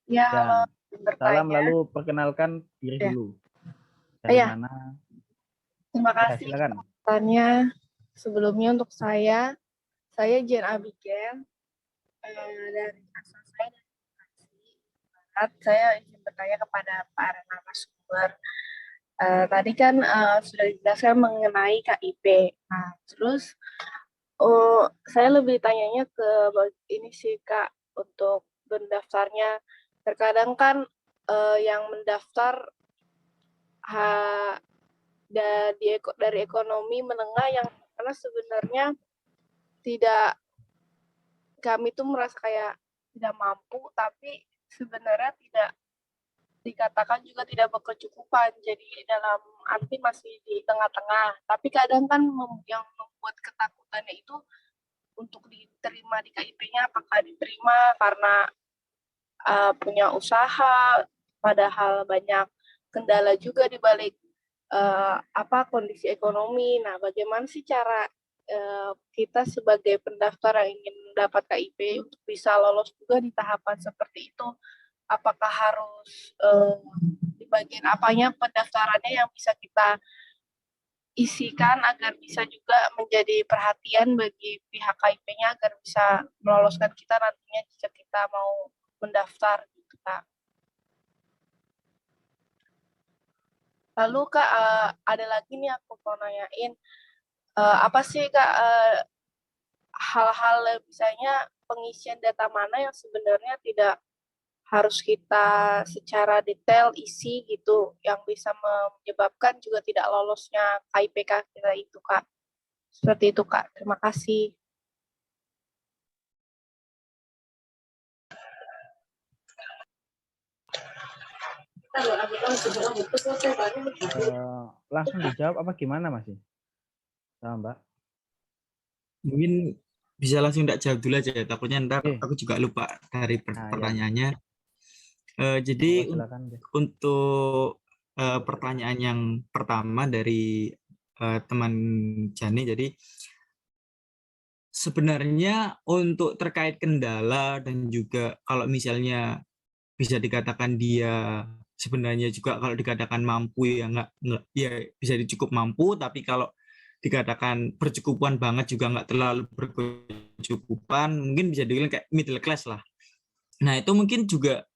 Ya, halo. Salam Bertanya. lalu perkenalkan diri Ya. dulu. Dari Ya. mana? Terima Ya, kasih silakan. pertanyaannya. Sebelumnya untuk saya Jen Abigail dari asal saya dari Bekasi, Barat. Saya ingin bertanya kepada Pak narasumber. Tadi kan sudah dijelaskan mengenai KIP. Nah, terus saya lebih tanyanya ke ini sih Kak, untuk mendaftarnya. Terkadang kan yang mendaftar dari ekonomi menengah yang karena sebenarnya kami tuh merasa kayak tidak mampu, tapi sebenarnya tidak dikatakan juga tidak berkecukupan, jadi dalam arti masih di tengah-tengah. Tapi kadang kan yang membuat ketakutannya itu untuk diterima di KIP-nya, apakah diterima karena punya usaha, padahal banyak kendala juga di balik kondisi ekonomi. Nah, bagaimana sih cara kita sebagai pendaftar yang ingin mendapat KIP untuk bisa lolos juga di tahapan seperti itu? Apakah harus di bagian apanya pendaftarannya yang bisa kita isikan agar bisa juga menjadi perhatian bagi pihak KIP-nya agar bisa meloloskan kita nantinya jika kita mau mendaftar gitu, Kak. Lalu Kak, ada lagi nih aku mau nanyain, apa sih Kak hal-hal misalnya pengisian data mana yang sebenarnya tidak harus kita secara detail isi gitu, yang bisa menyebabkan juga tidak lolosnya KIPK kita itu Kak. Seperti itu Kak, terima kasih. Langsung dijawab apa gimana Mas? Sama Mbak? Mungkin bisa langsung tidak jawab dulu aja, takutnya ntar aku juga lupa dari pertanyaannya. Jadi untuk pertanyaan yang pertama dari teman Jani, jadi sebenarnya untuk terkait kendala dan juga kalau misalnya bisa dikatakan dia sebenarnya juga kalau dikatakan mampu ya nggak ya bisa cukup mampu, tapi kalau dikatakan bercukupan banget juga nggak terlalu berkecukupan, mungkin bisa dibilang kayak middle class lah. Nah itu mungkin juga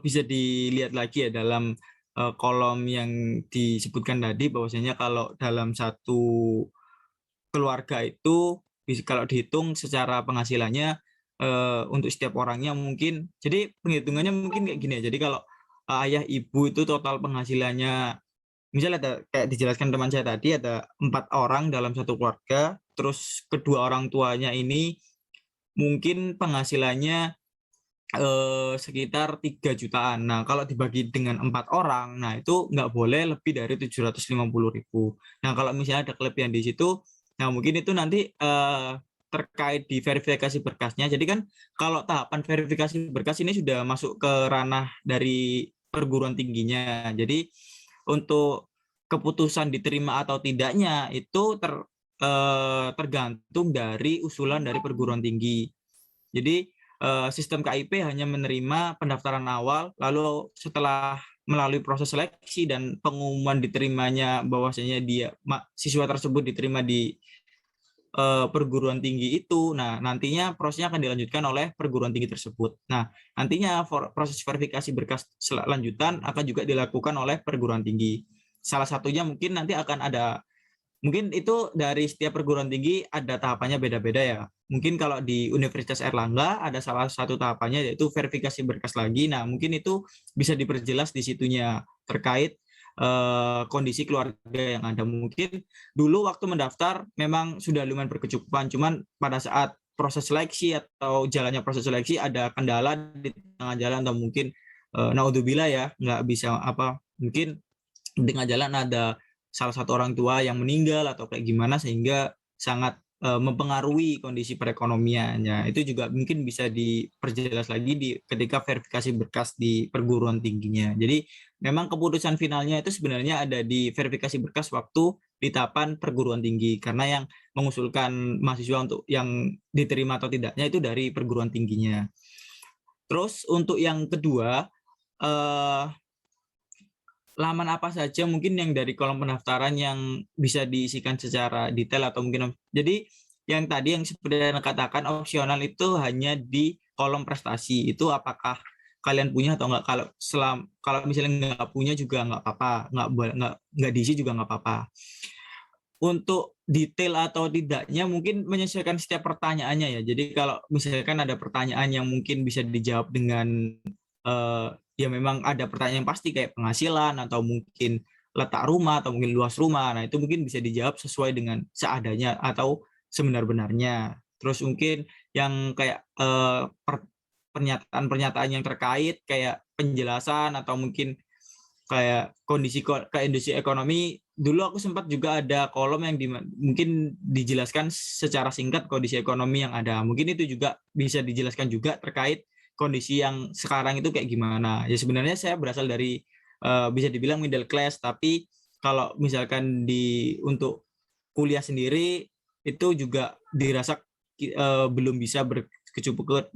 bisa dilihat lagi ya dalam kolom yang disebutkan tadi, bahwasanya kalau dalam satu keluarga itu kalau dihitung secara penghasilannya untuk setiap orangnya mungkin, jadi penghitungannya mungkin kayak gini ya. Jadi kalau ayah ibu itu total penghasilannya misalnya ada kayak dijelaskan teman saya tadi, ada 4 orang dalam satu keluarga, terus kedua orang tuanya ini mungkin penghasilannya sekitar 3 jutaan. Nah, kalau dibagi dengan 4 orang, nah itu nggak boleh lebih dari 750.000. Nah, kalau misalnya ada kelebihan di situ, nah mungkin itu nanti terkait di verifikasi berkasnya. Jadi kan kalau tahapan verifikasi berkas ini sudah masuk ke ranah dari perguruan tingginya. Jadi untuk keputusan diterima atau tidaknya itu tergantung dari usulan dari perguruan tinggi. Jadi sistem KIP hanya menerima pendaftaran awal, lalu setelah melalui proses seleksi dan pengumuman diterimanya bahwasanya siswa tersebut diterima di perguruan tinggi itu, nah nantinya prosesnya akan dilanjutkan oleh perguruan tinggi tersebut. Nah nantinya proses verifikasi berkas lanjutan akan juga dilakukan oleh perguruan tinggi. Salah satunya mungkin nanti akan ada, mungkin itu dari setiap perguruan tinggi ada tahapannya beda-beda ya. mungkin kalau di Universitas Airlangga ada salah satu tahapannya yaitu verifikasi berkas lagi. Nah, mungkin itu bisa diperjelas di situnya terkait kondisi keluarga yang ada. Mungkin dulu waktu mendaftar memang sudah lumayan berkecukupan, cuman pada saat proses seleksi atau jalannya proses seleksi ada kendala di tengah jalan, atau mungkin naudzubillah ya, nggak bisa mungkin di tengah jalan ada salah satu orang tua yang meninggal atau kayak gimana, sehingga sangat mempengaruhi kondisi perekonomiannya. Itu juga mungkin bisa diperjelas lagi ketika verifikasi berkas di perguruan tingginya. Jadi memang keputusan finalnya itu sebenarnya ada di verifikasi berkas waktu di tahapan perguruan tinggi, karena yang mengusulkan mahasiswa untuk yang diterima atau tidaknya itu dari perguruan tingginya. Terus untuk yang kedua, laman apa saja mungkin yang dari kolom pendaftaran yang bisa diisikan secara detail, atau mungkin jadi yang tadi yang seperti yang katakan opsional itu hanya di kolom prestasi, itu apakah kalian punya atau enggak. Kalau misalnya nggak punya juga nggak apa-apa, nggak diisi juga nggak apa-apa. Untuk detail atau tidaknya mungkin menyesuaikan setiap pertanyaannya ya. Jadi kalau misalkan ada pertanyaan yang mungkin bisa dijawab dengan ya memang ada pertanyaan yang pasti kayak penghasilan atau mungkin letak rumah atau mungkin luas rumah. Nah, itu mungkin bisa dijawab sesuai dengan seadanya atau sebenar-benarnya. Terus mungkin yang kayak pernyataan-pernyataan yang terkait kayak penjelasan atau mungkin kayak kondisi ekonomi. Dulu aku sempat juga ada kolom yang mungkin dijelaskan secara singkat kondisi ekonomi yang ada. Mungkin itu juga bisa dijelaskan juga terkait kondisi yang sekarang itu kayak gimana. Ya sebenarnya saya berasal dari bisa dibilang middle class, tapi kalau misalkan untuk kuliah sendiri itu juga dirasa belum bisa berkecukupan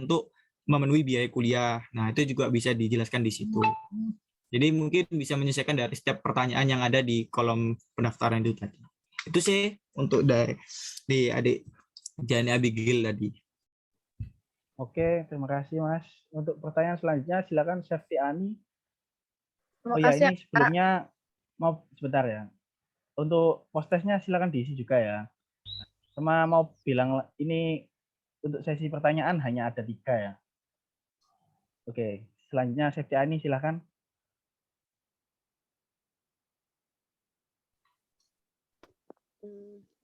untuk memenuhi biaya kuliah. Nah, itu juga bisa dijelaskan di situ. Jadi mungkin bisa menyelesaikan dari setiap pertanyaan yang ada di kolom pendaftaran itu tadi. Itu sih untuk di adik Jani Abigail tadi. Oke, terima kasih Mas. Untuk pertanyaan selanjutnya silakan Safety Ani. Terima Oh ya, kasih, ini sebelumnya mau sebentar ya. Untuk postesnya silakan diisi juga ya. Sama mau bilang ini untuk sesi pertanyaan hanya ada 3 ya. Oke, selanjutnya Safety Ani silakan.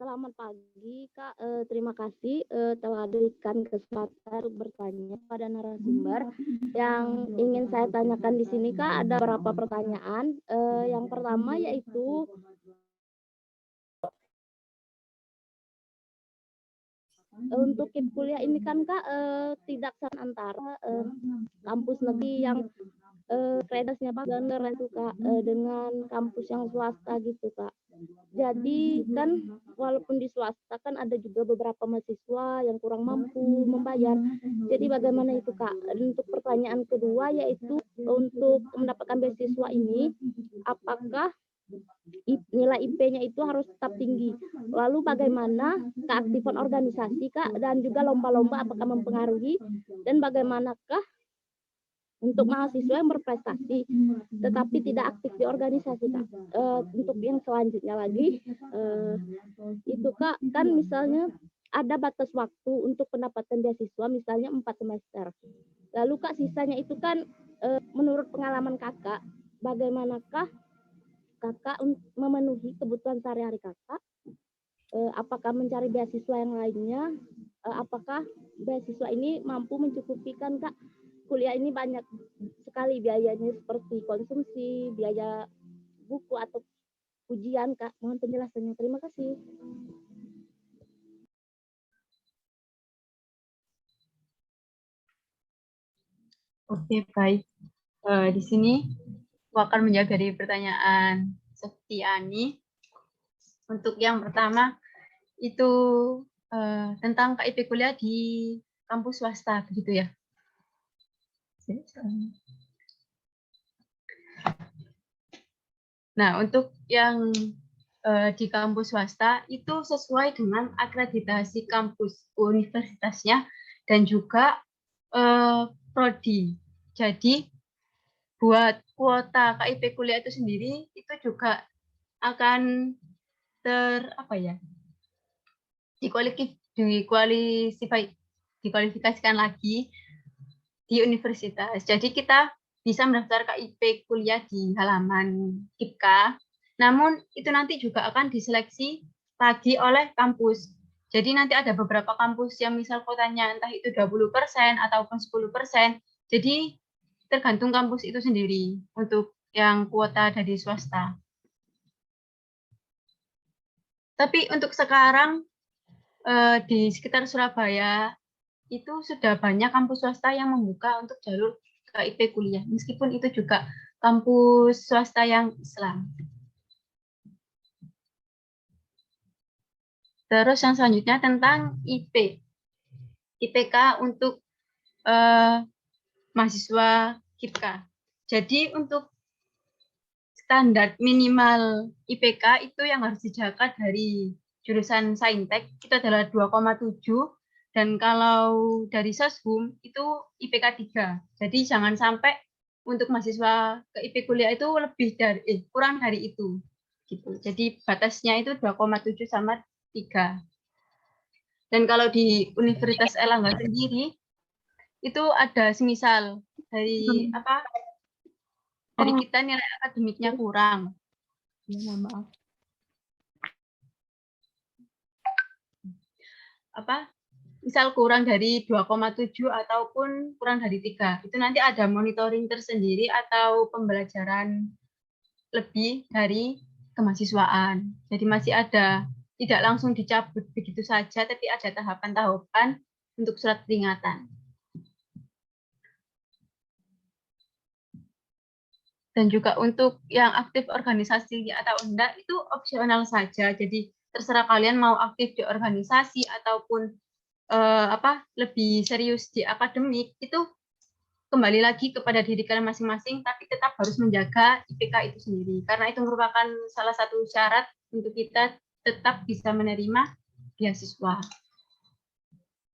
Selamat pagi Kak, terima kasih telah berikan kesempatan untuk bertanya pada narasumber. Yang ingin saya tanyakan di sini Kak, ada beberapa pertanyaan. Yang pertama yaitu untuk KIP kuliah ini kan Kak tidak sama antara kampus negeri yang kreditnya Pak benar itu Kak dengan kampus yang swasta gitu Kak. Jadi kan walaupun di swasta kan ada juga beberapa mahasiswa yang kurang mampu membayar. Jadi bagaimana itu Kak? Untuk pertanyaan kedua yaitu untuk mendapatkan beasiswa ini apakah nilai IP-nya itu harus tetap tinggi. Lalu bagaimana keaktifan organisasi Kak dan juga lomba-lomba apakah mempengaruhi, dan bagaimanakah untuk mahasiswa yang berprestasi tetapi tidak aktif di organisasi Kak. Untuk yang selanjutnya lagi itu Kak, kan misalnya ada batas waktu untuk pendapatan beasiswa misalnya 4 semester. Lalu Kak sisanya itu kan menurut pengalaman Kakak, bagaimanakah Kakak memenuhi kebutuhan sehari-hari Kakak? Apakah mencari beasiswa yang lainnya? Apakah beasiswa ini mampu mencukupikan Kak? Kuliah ini banyak sekali biayanya seperti konsumsi, biaya buku atau ujian Kak. Mohon penjelasannya. Terima kasih. Oke, baik. Di sini aku akan menjawab dari pertanyaan Septiani. Untuk yang pertama itu tentang KIP kuliah di kampus swasta, begitu ya. Nah, untuk yang di kampus swasta itu sesuai dengan akreditasi kampus universitasnya dan juga prodi. Jadi buat kuota KIP kuliah itu sendiri itu juga akan dikualifikasikan lagi di universitas. Jadi kita bisa mendaftar KIP kuliah di halaman IPK. Namun itu nanti juga akan diseleksi lagi oleh kampus. Jadi nanti ada beberapa kampus yang misal kuotanya entah itu 20% ataupun 10%. Jadi tergantung kampus itu sendiri untuk yang kuota dari swasta. Tapi untuk sekarang di sekitar Surabaya itu sudah banyak kampus swasta yang membuka untuk jalur KIP kuliah, meskipun itu juga kampus swasta yang Islam. Terus yang selanjutnya tentang IPK untuk mahasiswa KIPK. Jadi untuk standar minimal IPK itu yang harus dijaga dari jurusan Saintek itu adalah 2,7, dan kalau dari Soshum itu IPK 3. Jadi jangan sampai untuk mahasiswa KIP kuliah itu kurang dari itu. Gitu. Jadi batasnya itu 2,7 sama 3. Dan kalau di Universitas Airlangga sendiri itu ada semisal dari dari kita nilai akademiknya kurang. Ya, maaf. Misal kurang dari 2,7 ataupun kurang dari 3. Itu nanti ada monitoring tersendiri atau pembelajaran lebih dari kemahasiswaan. Jadi masih ada, tidak langsung dicabut begitu saja, tapi ada tahapan-tahapan untuk surat peringatan. Dan juga untuk yang aktif organisasi atau enggak, itu opsional saja. Jadi terserah kalian mau aktif di organisasi ataupun lebih serius di akademik, itu kembali lagi kepada diri kalian masing-masing, tapi tetap harus menjaga IPK itu sendiri, karena itu merupakan salah satu syarat untuk kita tetap bisa menerima beasiswa.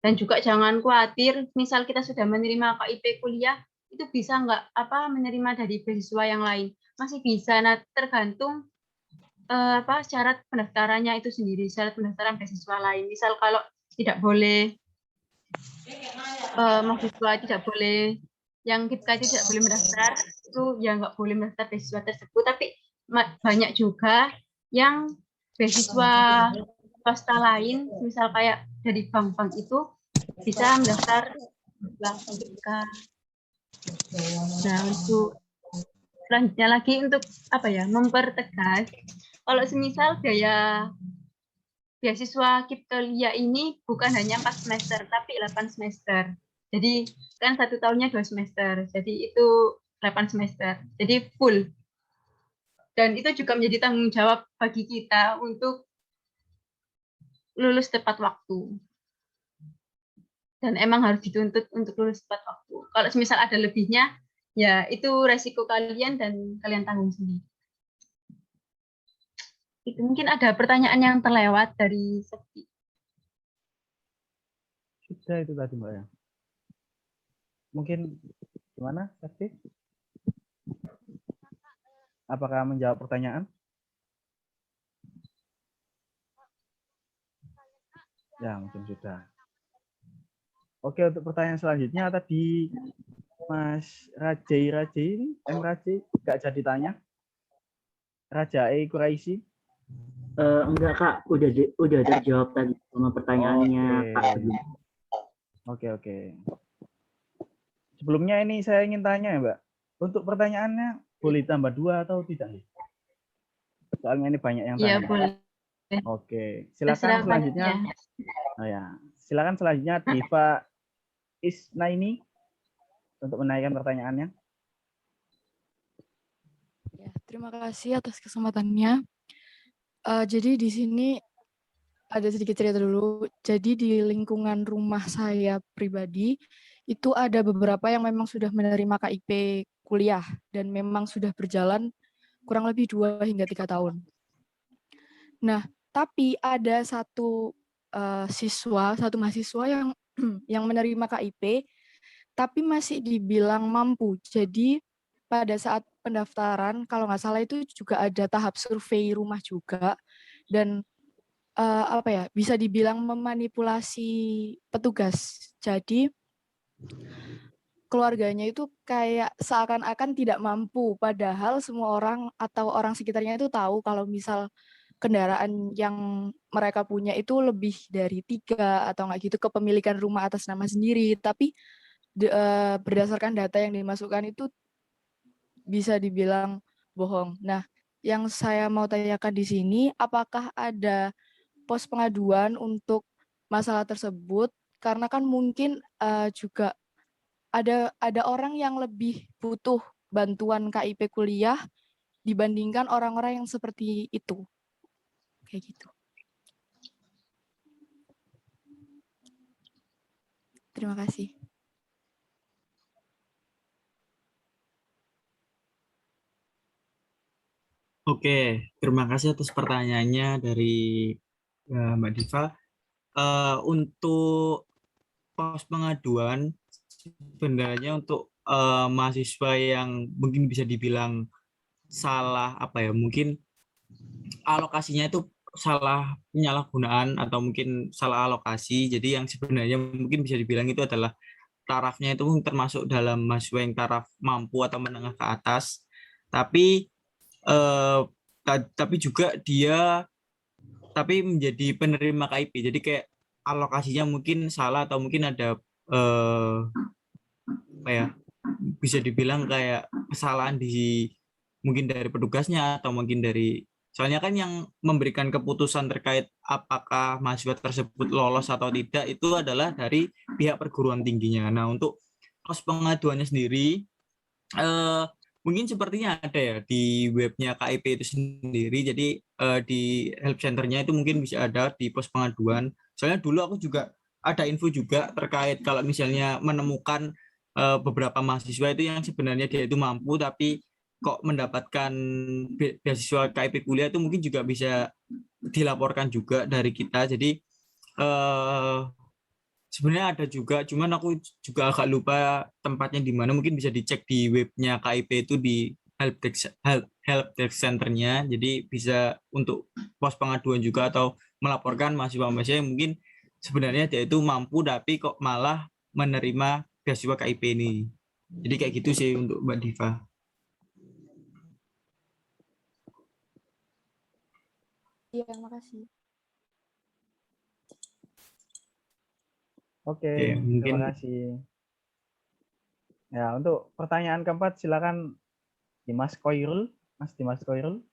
Dan juga jangan khawatir, misal kita sudah menerima KIP kuliah, itu bisa nggak menerima dari beasiswa yang lain, masih bisa. Nah, tergantung syarat pendaftarannya itu sendiri, syarat pendaftaran beasiswa lain. Misal kalau tidak boleh mahasiswa tidak boleh, yang KIPK itu tidak boleh mendaftar, itu ya nggak boleh mendaftar beasiswa tersebut. Tapi banyak juga yang beasiswa swasta lain, misal kayak dari bank-bank itu bisa mendaftar langsung KIPK. Nah, untuk selanjutnya lagi untuk mempertegas, kalau semisal biaya beasiswa KIP kuliah ini bukan hanya 4 semester, tapi 8 semester. Jadi kan 1 tahunnya 2 semester, jadi itu 8 semester. Jadi full. Dan itu juga menjadi tanggung jawab bagi kita untuk lulus tepat waktu. Dan emang harus dituntut untuk lulus tepat waktu. Kalau semisal ada lebihnya, ya itu resiko kalian dan kalian tanggung sendiri. Itu mungkin ada pertanyaan yang terlewat dari Sekti. Sudah itu tadi Mbak ya. Mungkin gimana Sekti? Apakah menjawab pertanyaan? Ya, mungkin sudah. Oke, untuk pertanyaan selanjutnya tadi Mas Rajai ini, Rajai, nggak jadi tanya. Rajai Quraisy. Enggak Kak, udah terjawab tadi sama pertanyaannya Kak. Oke. Sebelumnya ini saya ingin tanya ya Mbak, untuk pertanyaannya boleh tambah 2 atau tidak? Soalnya ini banyak yang tanya. Iya boleh. Oke, silakan selanjutnya. Oh ya, silakan selanjutnya Diva Isnaini untuk menaikkan pertanyaannya. Ya, terima kasih atas kesempatannya. Jadi di sini ada sedikit cerita dulu. Jadi di lingkungan rumah saya pribadi itu ada beberapa yang memang sudah menerima KIP kuliah dan memang sudah berjalan kurang lebih 2 hingga 3 tahun. Nah, tapi ada satu mahasiswa yang menerima KIP tapi masih dibilang mampu. Jadi pada saat pendaftaran, kalau nggak salah itu juga ada tahap survei rumah juga, dan apa ya, bisa dibilang memanipulasi petugas. Jadi keluarganya itu kayak seakan-akan tidak mampu, padahal semua orang atau orang sekitarnya itu tahu kalau misal kendaraan yang mereka punya itu lebih dari 3 atau nggak gitu, kepemilikan rumah atas nama sendiri. Tapi berdasarkan data yang dimasukkan itu bisa dibilang bohong. Nah, yang saya mau tanyakan di sini, apakah ada pos pengaduan untuk masalah tersebut? Karena kan mungkin juga ada orang yang lebih butuh bantuan KIP kuliah dibandingkan orang-orang yang seperti itu. Kayak gitu. Terima kasih. Oke, terima kasih atas pertanyaannya dari Mbak Diva. Untuk pos pengaduan, sebenarnya untuk mahasiswa yang mungkin bisa dibilang salah apa ya, mungkin alokasinya itu salah penyalahgunaan atau mungkin salah alokasi. Jadi yang sebenarnya mungkin bisa dibilang itu adalah tarafnya itu termasuk dalam mahasiswa yang taraf mampu atau menengah ke atas. Tapi tapi juga dia menjadi penerima KIP. Jadi kayak alokasinya mungkin salah atau mungkin ada apa ya, bisa dibilang kayak kesalahan di mungkin dari petugasnya atau mungkin dari, soalnya kan yang memberikan keputusan terkait apakah mahasiswa tersebut lolos atau tidak itu adalah dari pihak perguruan tingginya. Nah, untuk pos pengaduannya sendiri mungkin sepertinya ada ya di webnya KIP itu sendiri. Jadi di help centernya itu mungkin bisa ada di pos pengaduan. Soalnya dulu aku juga ada info juga terkait kalau misalnya menemukan beberapa mahasiswa itu yang sebenarnya dia itu mampu tapi kok mendapatkan beasiswa KIP kuliah, itu mungkin juga bisa dilaporkan juga dari kita. Jadi sebenarnya ada juga, cuman aku juga agak lupa tempatnya di mana. Mungkin bisa dicek di webnya KIP itu di help desk centernya. Jadi bisa untuk pos pengaduan juga atau melaporkan mahasiswa-mahasiswa yang mungkin sebenarnya dia itu mampu tapi kok malah menerima beasiswa KIP ini. Jadi kayak gitu sih untuk Mbak Diva. Iya, makasih. Oke, mungkin terima kasih. Ya, untuk pertanyaan keempat silakan Dimas Koirul. Mas Dimas Koirul.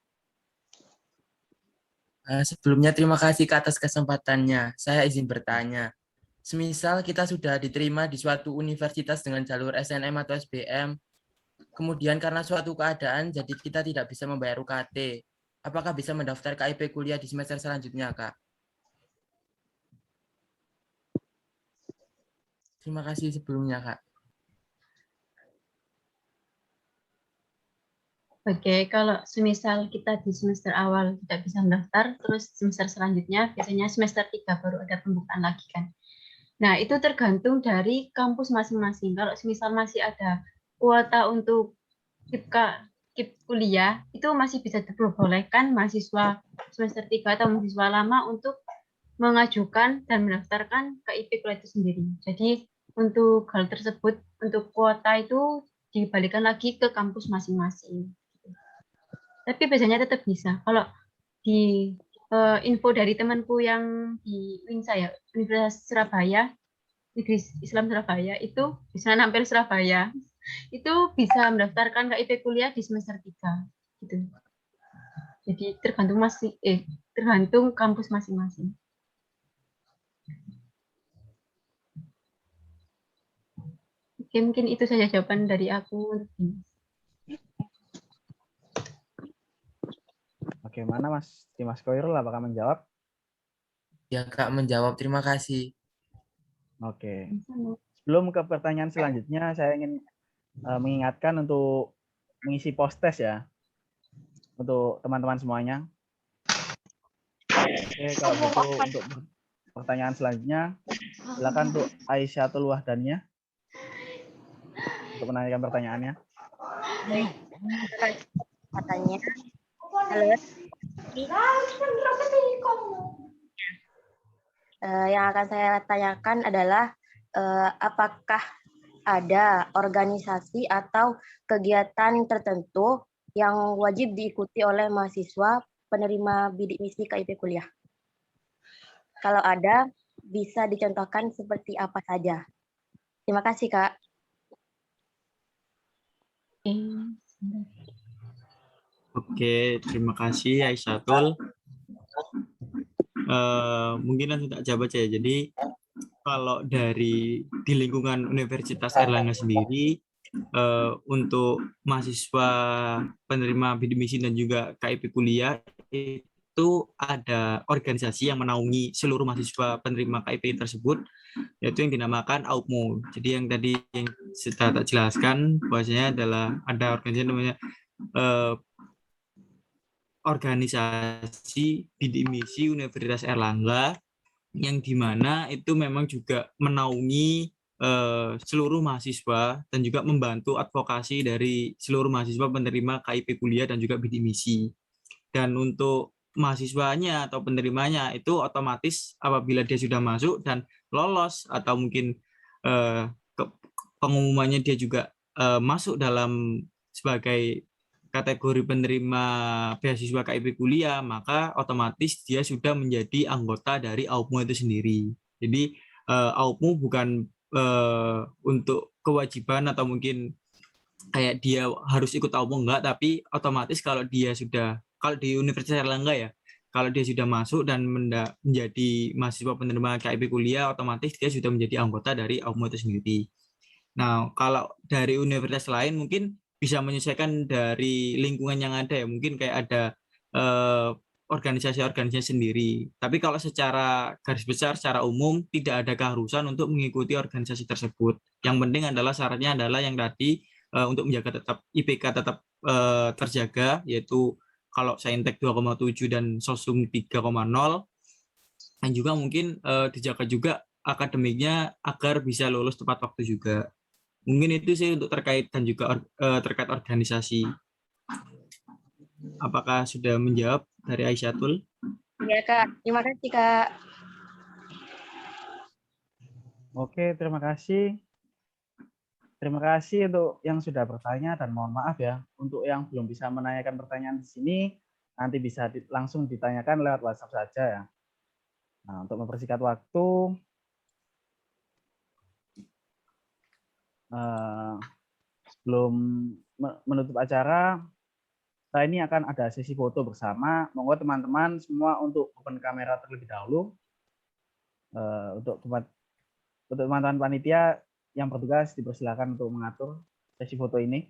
Sebelumnya terima kasih atas kesempatannya. Saya izin bertanya. Semisal kita sudah diterima di suatu universitas dengan jalur SNM atau SBM, kemudian karena suatu keadaan jadi kita tidak bisa membayar UKT, apakah bisa mendaftar KIP kuliah di semester selanjutnya, Kak? Terima kasih sebelumnya, Kak. Oke, kalau semisal kita di semester awal tidak bisa mendaftar, terus semester selanjutnya biasanya semester 3 baru ada pembukaan lagi kan. Nah, itu tergantung dari kampus masing-masing. Kalau semisal masih ada kuota untuk KIP kuliah, itu masih bisa diperbolehkan mahasiswa semester 3 atau mahasiswa lama untuk mengajukan dan mendaftarkan KIP kuliah itu sendiri. Jadi, untuk hal tersebut, untuk kuota itu dibalikan lagi ke kampus masing-masing. Tapi biasanya tetap bisa. Kalau di info dari temanku yang di UINSA ya, Universitas Surabaya, Negeri Islam Surabaya, itu bisa nampil Surabaya, itu bisa mendaftarkan KIP kuliah di semester 3. Gitu. Jadi tergantung kampus masing-masing. Oke, mungkin itu saja jawaban dari aku. Oke, mana Mas Dimas Koirul, apakah menjawab? Ya, Kak, menjawab. Terima kasih. Oke. Sebelum ke pertanyaan selanjutnya, saya ingin mengingatkan untuk mengisi post-test ya, untuk teman-teman semuanya. Oke, kalau gitu untuk pertanyaan selanjutnya, silakan untuk Aisyahul Wahdania untuk menanyakan pertanyaannya. Katanya, halo. Yang akan saya tanyakan adalah apakah ada organisasi atau kegiatan tertentu yang wajib diikuti oleh mahasiswa penerima bidik misi KIP kuliah? Kalau ada, bisa dicontohkan seperti apa saja? Terima kasih, Kak. Oke, terima kasih Aisyah. Mungkin langsung tak jawab aja ya. Jadi kalau di lingkungan Universitas Airlangga sendiri, untuk mahasiswa penerima bidik misi dan juga KIP kuliah itu ada organisasi yang menaungi seluruh mahasiswa penerima KIP tersebut, yaitu yang dinamakan AUPMO. Jadi yang tadi yang sudah tak jelaskan bahwasanya adalah ada organisasi namanya organisasi bidik misi Universitas Airlangga, yang dimana itu memang juga menaungi seluruh mahasiswa dan juga membantu advokasi dari seluruh mahasiswa penerima KIP kuliah dan juga bidik misi. Dan untuk mahasiswanya atau penerimanya itu otomatis apabila dia sudah masuk dan lolos atau mungkin pengumumannya dia juga masuk dalam sebagai kategori penerima beasiswa KIP kuliah, maka otomatis dia sudah menjadi anggota dari AUPMO itu sendiri. Jadi AUPMO bukan untuk kewajiban atau mungkin kayak dia harus ikut AUPMO, enggak, tapi otomatis kalau di Universitas Airlangga ya, kalau dia sudah masuk dan menjadi mahasiswa penerima KIP kuliah, otomatis dia sudah menjadi anggota dari AUPMO itu sendiri. Nah, kalau dari universitas lain mungkin bisa menyesuaikan dari lingkungan yang ada ya, mungkin kayak ada organisasi-organisasi sendiri. Tapi kalau secara garis besar, secara umum tidak ada keharusan untuk mengikuti organisasi tersebut. Yang penting adalah syaratnya adalah yang tadi, untuk menjaga tetap IPK tetap terjaga, yaitu kalau Saintek 2,7 dan Sosum 3,0, dan juga mungkin dijaga juga akademiknya agar bisa lulus tepat waktu juga. Mungkin itu sih untuk terkait dan juga terkait organisasi. Apakah sudah menjawab dari Aisyatul? Iya, Kak. Terima kasih, Kak. Oke, terima kasih. Terima kasih untuk yang sudah bertanya dan mohon maaf ya untuk yang belum bisa menanyakan pertanyaan di sini, nanti bisa langsung ditanyakan lewat WhatsApp saja ya. Nah, untuk mempersingkat waktu, sebelum menutup acara, saya ini akan ada sesi foto bersama. Monggo teman-teman semua untuk open kamera terlebih dahulu. Untuk teman-teman panitia yang bertugas dipersilakan untuk mengatur sesi foto ini.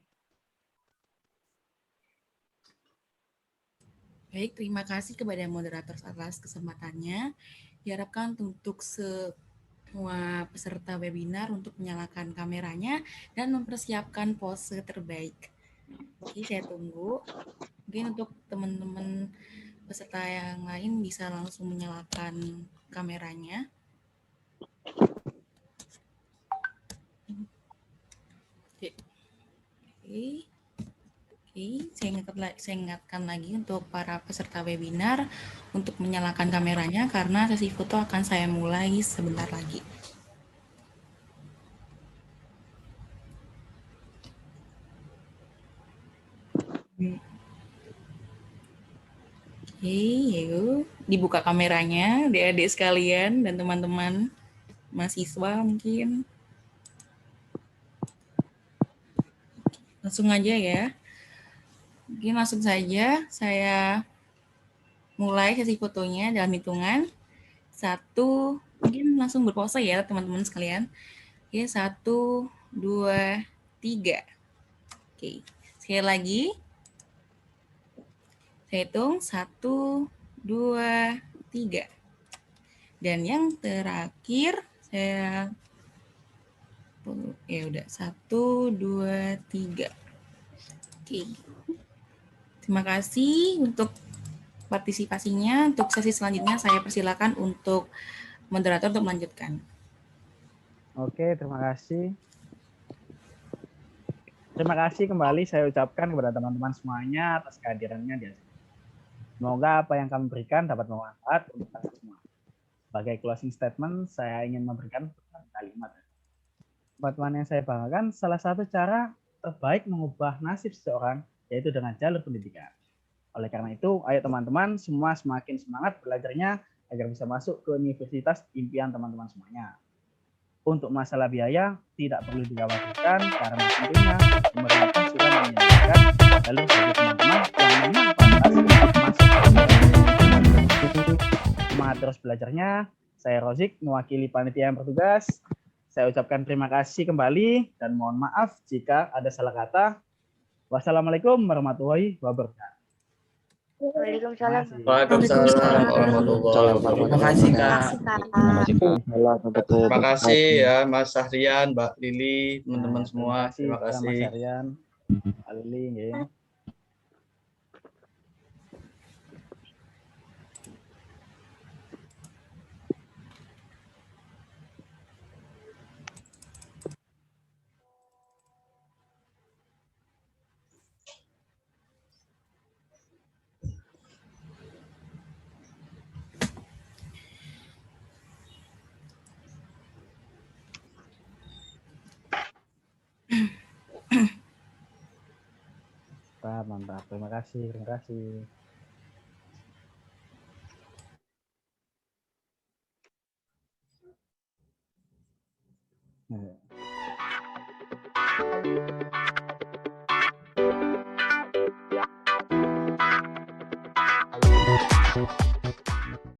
Baik, terima kasih kepada moderator atas kesempatannya. Diharapkan untuk semua peserta webinar untuk menyalakan kameranya dan mempersiapkan pose terbaik. Oke, saya tunggu. Mungkin untuk teman-teman peserta yang lain bisa langsung menyalakan kameranya. Oke, saya ingatkan lagi untuk para peserta webinar untuk menyalakan kameranya karena sesi foto akan saya mulai sebentar lagi. Oke, yuk dibuka kameranya, adik-adik sekalian dan teman-teman mahasiswa mungkin. Langsung aja ya. Mungkin langsung saja saya mulai sesi fotonya dalam hitungan 1, mungkin langsung berpose ya teman-teman sekalian. Oke, 1, 2, 3. Oke, sekali lagi. Saya hitung 1, 2, 3. Dan yang terakhir saya ya udah 1, 2, 3. Oke. Terima kasih untuk partisipasinya. Untuk sesi selanjutnya saya persilakan untuk moderator untuk melanjutkan. Oke, terima kasih. Terima kasih kembali saya ucapkan kepada teman-teman semuanya atas kehadirannya di sini. Semoga apa yang kami berikan dapat bermanfaat untuk kita semua. Sebagai closing statement, saya ingin memberikan kalimat. Teman-teman yang saya banggakan, salah satu cara terbaik mengubah nasib seseorang yaitu dengan jalur pendidikan. Oleh karena itu, ayo teman-teman semua semakin semangat belajarnya agar bisa masuk ke universitas impian teman-teman semuanya. Untuk masalah biaya, tidak perlu dikhawatirkan karena tentunya pemerintah sudah menyediakan jalur bagi teman-teman yang memang pantas masuk ke semangat terus belajarnya. Saya Rozik, mewakili panitia yang bertugas. Saya ucapkan terima kasih kembali dan mohon maaf jika ada salah kata. Wassalamualaikum warahmatullahi wabarakatuh. Waalaikumsalam. Waalaikumsalam warahmatullahi wabarakatuh. Terima kasih, Kak. Terima kasih ya Mas Sahrian, Mbak Lili, teman-teman semua. Terima Mas kasih. Aryan, Mbak Lili, nggih. Mantap, mantap. Terima kasih, terima kasih. Nah,